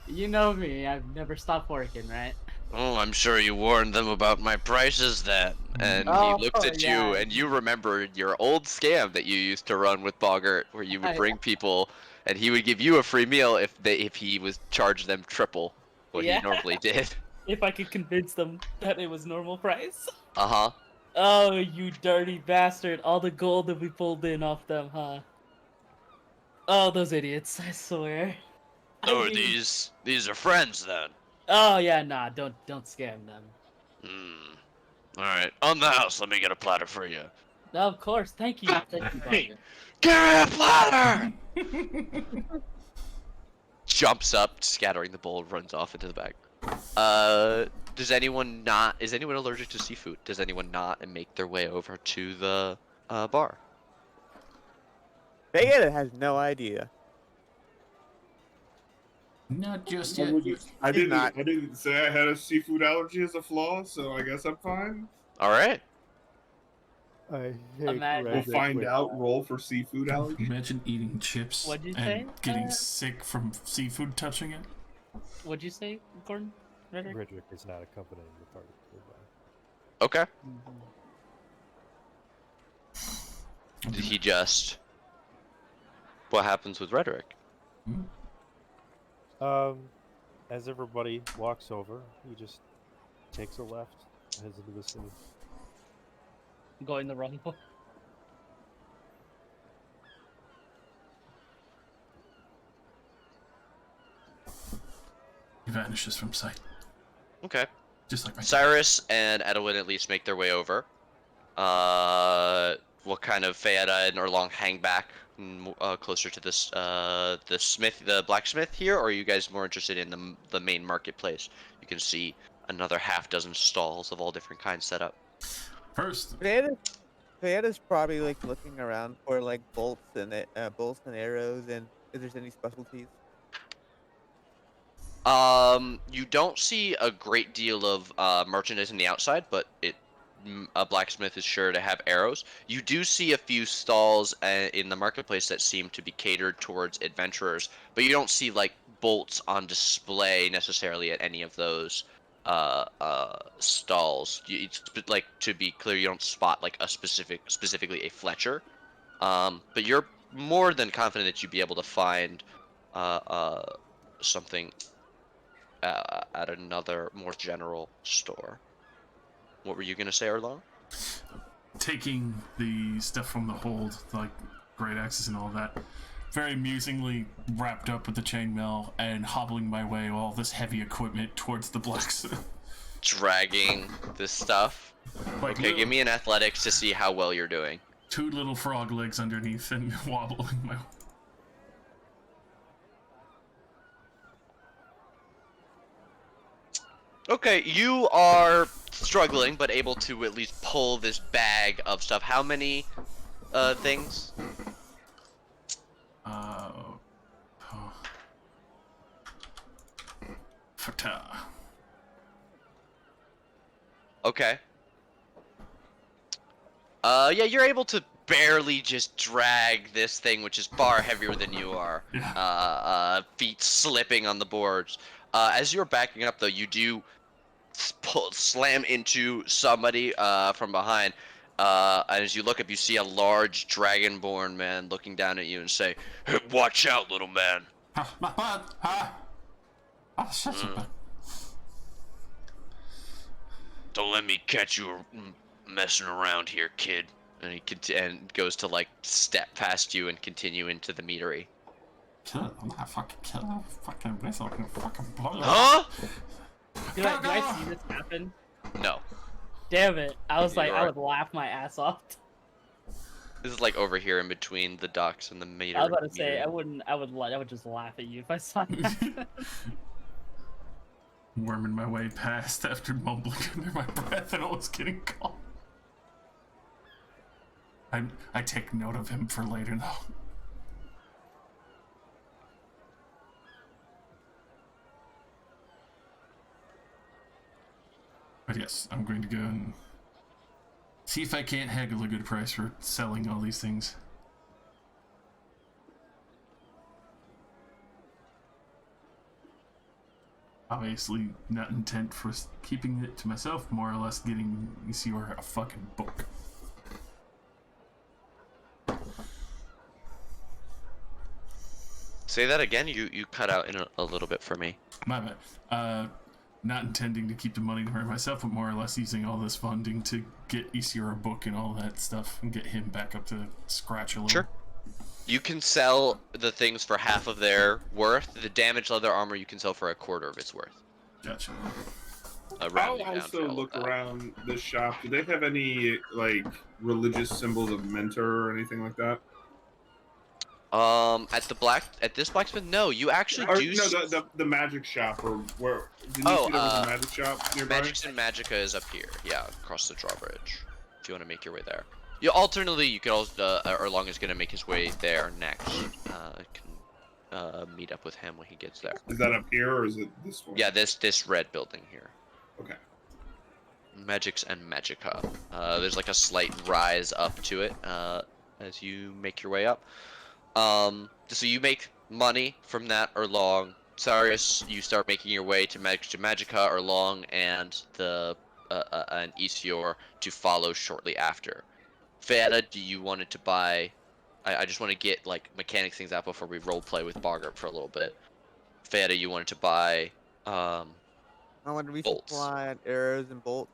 Speaker 3: You know me. I've never stopped working, right?
Speaker 1: Oh, I'm sure you warned them about my prices then. And
Speaker 3: Oh,
Speaker 1: he looks at
Speaker 3: yeah.
Speaker 1: you, and you remember your old scam that you used to run with Boggart, where you would bring people, and he would give you a free meal if he was charged them triple what
Speaker 3: Yeah.
Speaker 1: he normally did.
Speaker 3: If I could convince them that it was normal price.
Speaker 1: Uh-huh.
Speaker 3: Oh, you dirty bastard! All the gold that we pulled in off them, huh? Oh, those idiots! I swear.
Speaker 1: So
Speaker 3: I mean-
Speaker 1: these are friends then.
Speaker 3: Oh yeah, nah, don't scam them.
Speaker 1: Alright, on the house, let me get a platter for you.
Speaker 3: Of course, thank you, Boggart.
Speaker 1: Give me a platter! Jumps up, scattering the bowl, runs off into the bag. Is anyone allergic to seafood? Does anyone not make their way over to the bar?
Speaker 2: Bayetta has no idea.
Speaker 4: Not just
Speaker 6: I
Speaker 4: yet.
Speaker 6: wouldn't- I didn't.
Speaker 2: not.
Speaker 6: I didn't say I had a seafood allergy as a flaw, so I guess I'm fine.
Speaker 1: Alright.
Speaker 5: I hate
Speaker 3: Imagine-
Speaker 6: We'll
Speaker 5: Rhetoric
Speaker 6: find
Speaker 5: with-
Speaker 6: out. Roll for seafood allergy.
Speaker 4: Imagine eating chips
Speaker 3: What'd you
Speaker 4: and
Speaker 3: say?
Speaker 4: getting sick from seafood touching it.
Speaker 3: What'd you say, Gordon? Rhetoric?
Speaker 5: Rhetoric is not accompanying the party. Goodbye.
Speaker 1: Okay.
Speaker 3: Mm-hmm.
Speaker 1: Did he just? What happens with rhetoric?
Speaker 5: As everybody walks over, he just takes a left, heads into the city.
Speaker 3: Going the wrong way.
Speaker 4: He vanishes from sight,
Speaker 1: Okay.
Speaker 4: just like my
Speaker 1: Cyrus and Edwin at least make their way over. What kind of Fayetta and Erlong hang back closer to this the blacksmith here, or are you guys more interested in the main marketplace? You can see another half dozen stalls of all different kinds set up.
Speaker 4: first.
Speaker 2: Fayetta's probably like looking around for like bolts and arrows, and if there's any specialties.
Speaker 1: You don't see a great deal of merchandise on the outside, but a blacksmith is sure to have arrows. You do see a few stalls in the marketplace that seem to be catered towards adventurers, but you don't see like bolts on display necessarily at any of those stalls. Like, to be clear, you don't spot like specifically a Fletcher. But you're more than confident that you'd be able to find something at another more general store. What were you gonna say, Erlong?
Speaker 4: Taking the stuff from the hold, like great axes and all that, very amusingly wrapped up with the chainmail and hobbling my way all this heavy equipment towards the blacksmith.
Speaker 1: Dragging this stuff.
Speaker 4: Like
Speaker 1: Okay, give me an athletics to see how well you're doing.
Speaker 4: 2 little frog legs underneath and wobbling my.
Speaker 1: Okay, you are struggling, but able to at least pull this bag of stuff. How many things?
Speaker 4: Oh. Fata.
Speaker 1: Okay. Yeah, you're able to barely just drag this thing, which is far heavier than you are.
Speaker 4: Yeah.
Speaker 1: Feet slipping on the boards. As you're backing up, though, you do slam into somebody from behind. And as you look up, you see a large dragonborn man looking down at you and say, "Hey, watch out, little man."
Speaker 4: Shut up.
Speaker 1: Don't let me catch you messing around here, kid. And he goes to like step past you and continue into the meadery.
Speaker 4: Kill it. I'm not fucking killing him. Fucking whistle. I'm gonna fucking blow you up.
Speaker 1: Huh?
Speaker 3: Did I see this happen?
Speaker 1: No.
Speaker 3: Damn it! I was like, I
Speaker 1: You're
Speaker 3: would laugh my ass off.
Speaker 1: This is like over here in between the docks and the meadery.
Speaker 3: I was about to say I would just laugh at you if I saw that.
Speaker 4: Worming my way past after mumbling under my breath and almost getting caught. I take note of him for later though. But yes, I'm going to go and see if I can't haggle a good price for selling all these things. Obviously, not intent for keeping it to myself, more or less getting Isior a fucking book.
Speaker 1: Say that again. You cut out in a little bit for me.
Speaker 4: My bad. Not intending to keep the money for myself, but more or less using all this funding to get Isior a book and all that stuff and get him back up to scratch a little.
Speaker 1: Sure. You can sell the things for half of their worth. The damaged leather armor you can sell for a quarter of its worth.
Speaker 4: Gotcha.
Speaker 6: I'll also look around this shop. Do they have any like religious symbols of mentor or anything like that?
Speaker 1: At this blacksmith, no. You actually
Speaker 6: Or,
Speaker 1: do.
Speaker 6: no, the magic shop, or where? Did you see there was a magic shop nearby?
Speaker 1: Magics and Magica is up here. Yeah, across the drawbridge. If you want to make your way there. Yeah. Alternately, you can also. Erlong is gonna make his way there next. Can meet up with him when he gets there.
Speaker 6: Is that up here or is it this one?
Speaker 1: Yeah, this red building here.
Speaker 6: Okay.
Speaker 1: Magics and Magica. There's like a slight rise up to it as you make your way up. So you make money from that Erlong. Sarius, you start making your way to Magica, Erlong, and and Isior to follow shortly after. Feta, do you want it to buy? I just want to get like mechanics things out before we role play with Bogart for a little bit. Feta, you wanted to buy
Speaker 2: I want to
Speaker 1: bolts.
Speaker 2: resupply on arrows and bolts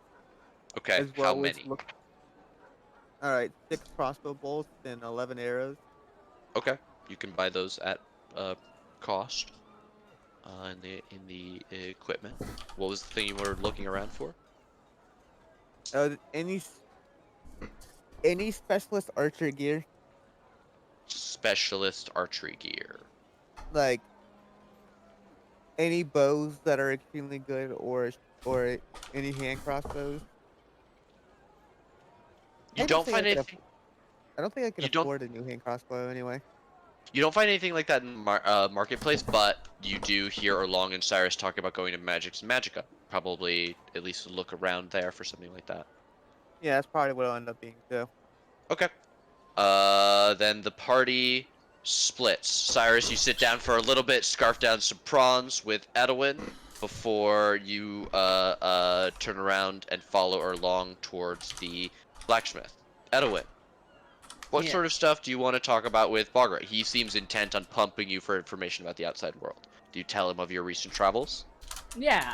Speaker 1: Okay,
Speaker 2: as
Speaker 1: how
Speaker 2: well as
Speaker 1: many?
Speaker 2: look. All right, 6 crossbow bolts and 11 arrows.
Speaker 1: Okay, you can buy those at cost in the equipment. What was the thing you were looking around for?
Speaker 2: Any specialist archer gear,
Speaker 1: Specialist archery gear.
Speaker 2: like any bows that are extremely good, or any hand crossbows.
Speaker 1: You
Speaker 2: I don't
Speaker 1: don't
Speaker 2: think I
Speaker 1: find
Speaker 2: could.
Speaker 1: anything.
Speaker 2: I don't think I could
Speaker 1: You don't.
Speaker 2: afford a new hand crossbow anyway.
Speaker 1: You don't find anything like that in marketplace, but you do hear Erlong and Cyrus talk about going to Magic's and Magica. Probably at least look around there for something like that.
Speaker 2: Yeah, that's probably what it'll end up being too.
Speaker 1: Okay. Then the party splits. Cyrus, you sit down for a little bit, scarf down some prawns with Edwin before you turn around and follow Erlong towards the blacksmith. Edwin, what
Speaker 3: Yeah.
Speaker 1: sort of stuff do you want to talk about with Bogart? He seems intent on pumping you for information about the outside world. Do you tell him of your recent travels?
Speaker 3: Yeah,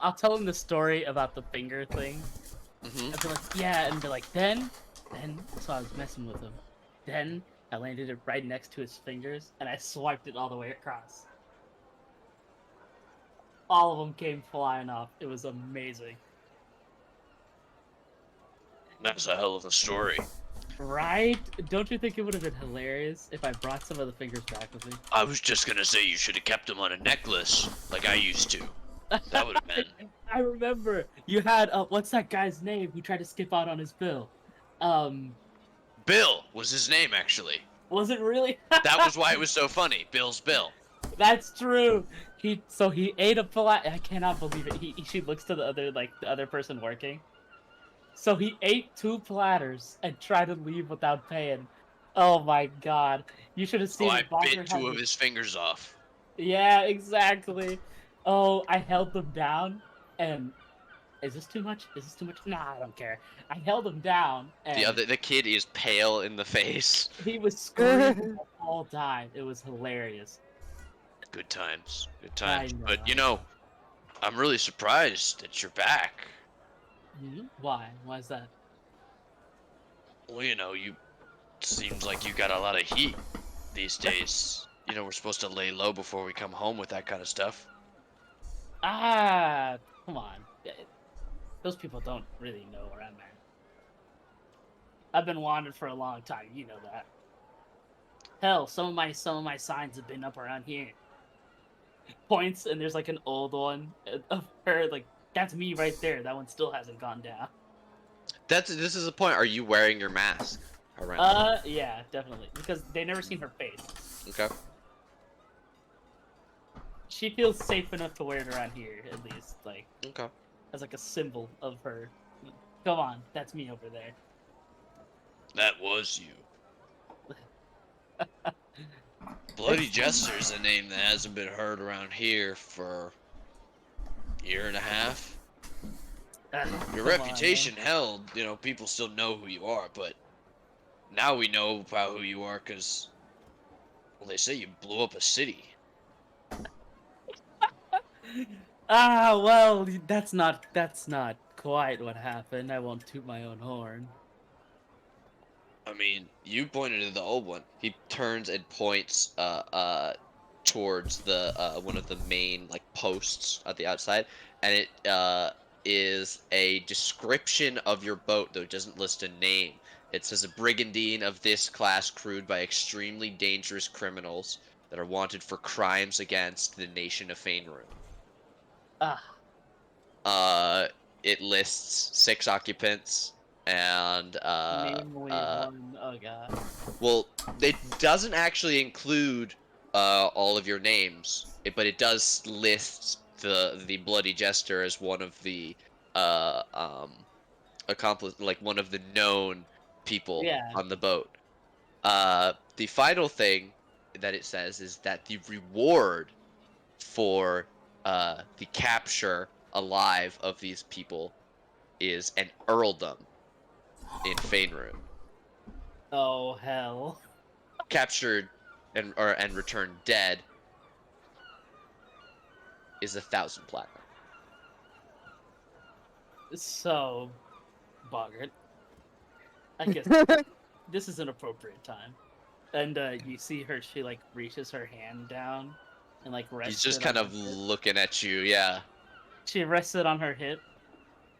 Speaker 3: I'll tell him the story about the finger thing.
Speaker 1: Mm-hmm.
Speaker 3: I'd be like, yeah, and be like, then, so I was messing with him. Then I landed it right next to his fingers, and I swiped it all the way across. All of them came flying off. It was amazing.
Speaker 1: That's a hell of a story.
Speaker 3: Right? Don't you think it would have been hilarious if I brought some of the fingers back with me?
Speaker 1: I was just gonna say you should have kept them on a necklace, like I used to. That would have been.
Speaker 3: I remember you had what's that guy's name who tried to skip out on his bill?
Speaker 1: Bill was his name, actually.
Speaker 3: Was it really?
Speaker 1: That was why it was so funny. Bill's Bill.
Speaker 3: That's true. He ate a flat. I cannot believe it. She looks to the other person working. So he ate 2 platters and tried to leave without paying. Oh my god! You should have
Speaker 1: So
Speaker 3: seen.
Speaker 1: I
Speaker 3: Bonker
Speaker 1: bit
Speaker 3: had
Speaker 1: 2 of
Speaker 3: me-
Speaker 1: his fingers off.
Speaker 3: Yeah, exactly. Oh, I held them down, and is this too much? Is this too much? Nah, I don't care. I held him down, and
Speaker 1: The kid is pale in the face.
Speaker 3: he was screaming the whole time. It was hilarious.
Speaker 1: Good times. Good times.
Speaker 3: know.
Speaker 1: But, you know, I'm really surprised that you're back.
Speaker 3: Why? Why is that?
Speaker 1: Well, you know, you seems like you got a lot of heat these days. You know, we're supposed to lay low before we come home with that kind of stuff.
Speaker 3: Ah, come on. Those people don't really know where I'm at. I've been wanted for a long time. You know that. Hell, some of my signs have been up around here. Points, and there's like an old one of her. Like that's me right there. That one still hasn't gone down.
Speaker 1: This is the point. Are you wearing your mask around?
Speaker 3: Yeah, definitely. Because they never seen her face.
Speaker 1: Okay.
Speaker 3: She feels safe enough to wear it around here, at least, like
Speaker 1: Okay.
Speaker 3: as like a symbol of her. Come on, that's me over there.
Speaker 1: That was you. Bloody Jester's a name that hasn't been heard around here for a year and a half. Your
Speaker 3: Come on,
Speaker 1: reputation held, you know, people still know who you are, but now we know about who you are because, well, they say you blew up a city.
Speaker 3: Ah, well, that's not quite what happened. I won't toot my own horn.
Speaker 1: I mean, you pointed to the old one. He turns and points towards the one of the main like posts at the outside, and it is a description of your boat, though it doesn't list a name. It says a brigandine of this class crewed by extremely dangerous criminals that are wanted for crimes against the nation of Fainroom. It lists 6 occupants and
Speaker 3: Namely one. Oh god.
Speaker 1: well, it doesn't actually include all of your names, but it does list the Bloody Jester as one of the accomplice, like one of the known people
Speaker 3: Yeah.
Speaker 1: on the boat. The final thing that it says is that the reward for the capture alive of these people is an earldom in Faerun.
Speaker 3: Oh hell.
Speaker 1: Captured and returned dead is 1,000 platinum.
Speaker 3: So, Boggart, I guess this is an appropriate time. And you see her, she like reaches her hand down and like rests
Speaker 1: He's just
Speaker 3: it on
Speaker 1: kind of
Speaker 3: her hip.
Speaker 1: looking at you, yeah.
Speaker 3: She rests it on her hip.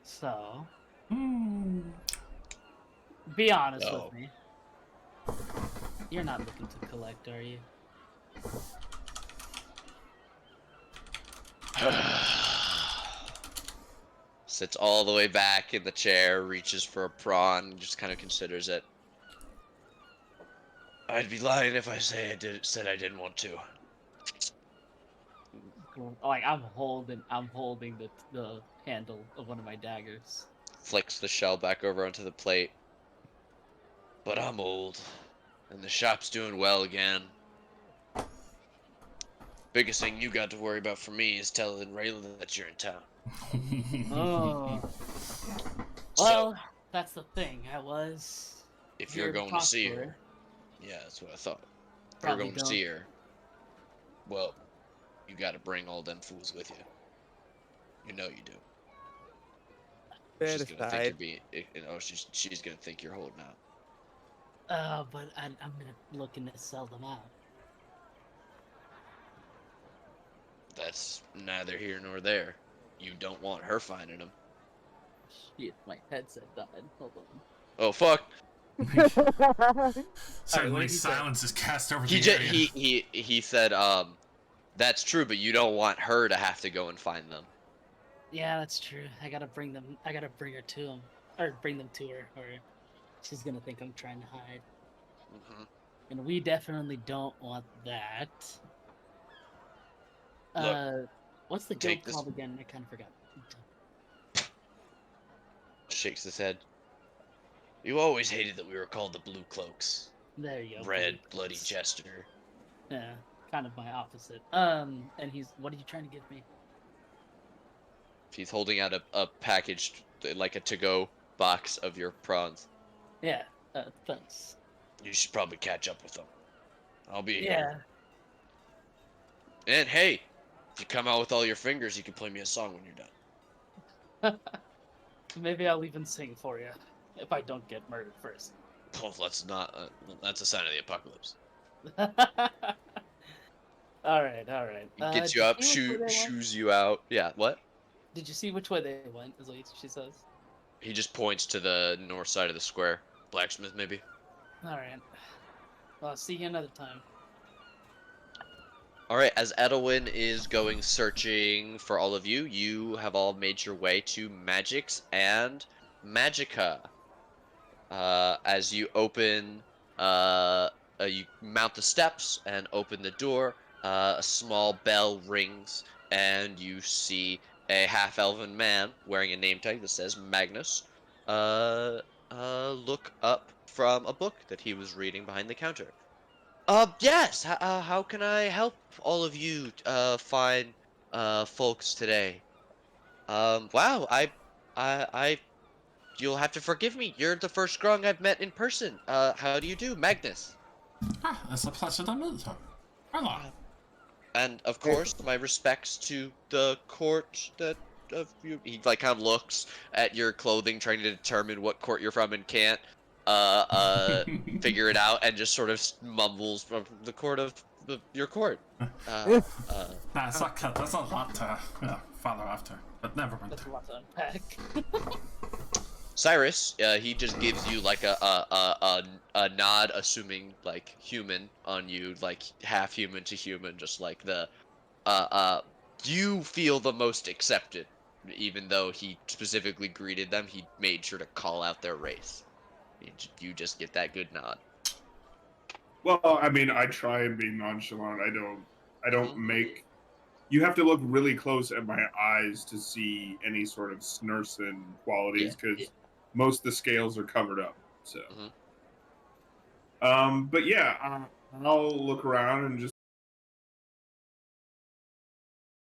Speaker 3: So, be honest
Speaker 1: Oh.
Speaker 3: with me. You're not looking to collect, are you?
Speaker 1: Sits all the way back in the chair, reaches for a prawn, and just kind of considers it. I'd be lying if I said I didn't want to.
Speaker 3: Like I'm holding the handle of one of my daggers.
Speaker 1: Flicks the shell back over onto the plate. But I'm old, and the shop's doing well again. Biggest thing you got to worry about for me is telling Raylan that you're in town.
Speaker 3: Oh.
Speaker 1: So,
Speaker 3: Well, that's the thing. I was.
Speaker 1: if
Speaker 3: here
Speaker 1: you're
Speaker 3: to
Speaker 1: going to
Speaker 3: talk
Speaker 1: see
Speaker 3: her.
Speaker 1: her, yeah, that's what I thought. If you're
Speaker 3: Probably
Speaker 1: going to
Speaker 3: don't.
Speaker 1: see her, well, you got to bring all them fools with you. You know you do.
Speaker 2: Fair
Speaker 1: She's gonna think
Speaker 2: aside.
Speaker 1: you're being, she's gonna think you're holding out.
Speaker 3: But I'm looking to sell them out.
Speaker 1: That's neither here nor there. You don't want her finding them.
Speaker 3: Shit, my headset died. Hold on.
Speaker 1: Oh fuck!
Speaker 4: Suddenly,
Speaker 3: what did he say?
Speaker 4: silence is cast over
Speaker 1: He
Speaker 4: the
Speaker 1: just
Speaker 4: area.
Speaker 1: he said that's true, but you don't want her to have to go and find them.
Speaker 3: Yeah, that's true. I gotta bring them. I gotta bring her to him, or bring them to her, or she's gonna think I'm trying to hide.
Speaker 1: Mm-hmm.
Speaker 3: And we definitely don't want that.
Speaker 1: Look,
Speaker 3: What's the
Speaker 1: take
Speaker 3: guild
Speaker 1: this-
Speaker 3: called again? I kind of forgot.
Speaker 1: Shakes his head. You always hated that we were called the Blue Cloaks.
Speaker 3: There you go.
Speaker 1: Red,
Speaker 3: Blue
Speaker 1: bloody
Speaker 3: Cloaks.
Speaker 1: jester.
Speaker 3: Yeah, kind of my opposite. And he's. What are you trying to give me?
Speaker 1: He's holding out a packaged, like a to-go box of your prawns.
Speaker 3: Yeah. Thanks.
Speaker 1: You should probably catch up with them. I'll be
Speaker 3: Yeah.
Speaker 1: here. And hey, if you come out with all your fingers, you can play me a song when you're done.
Speaker 3: Maybe I'll even sing for you if I don't get murdered first.
Speaker 1: Oh, let's not. That's a sign of the apocalypse.
Speaker 3: All right.
Speaker 1: Gets
Speaker 3: did
Speaker 1: you up,
Speaker 3: see which way they went?
Speaker 1: shoos you out. Yeah, what?
Speaker 3: Did you see which way they went? Is what she says.
Speaker 1: He just points to the north side of the square. Blacksmith, maybe?
Speaker 3: All right. Well, I'll see you another time.
Speaker 1: Alright, as Edelwyn is going searching for all of you, you have all made your way to Magix and Magica. As you open, you mount the steps and open the door, a small bell rings, and you see a half-elven man wearing a name tag that says Magnus, look up from a book that he was reading behind the counter. Yes. How can I help all of you find folks today? Wow. You'll have to forgive me. You're the first Grung I've met in person. How do you do, Magnus?
Speaker 4: Ah, it's a pleasure to meet you. Hello.
Speaker 1: And of course, my respects to the court that of you. He like kind of looks at your clothing, trying to determine what court you're from, and can't figure it out, and just sort of mumbles from the court of your court.
Speaker 4: That's okay. There's a lot to follow after, but never mind.
Speaker 3: That's a lot to unpack.
Speaker 1: Cyrus, he just gives you like a nod, assuming like human on you, like half human to human, just like the you feel the most accepted, even though he specifically greeted them. He made sure to call out their race. You just get that good nod.
Speaker 6: Well, I mean, I try and be nonchalant. I don't make. You have to look really close at my eyes to see any sort of Snurson qualities, because most of the scales are covered up. So,
Speaker 1: Mhm.
Speaker 6: but yeah, I'll look around and just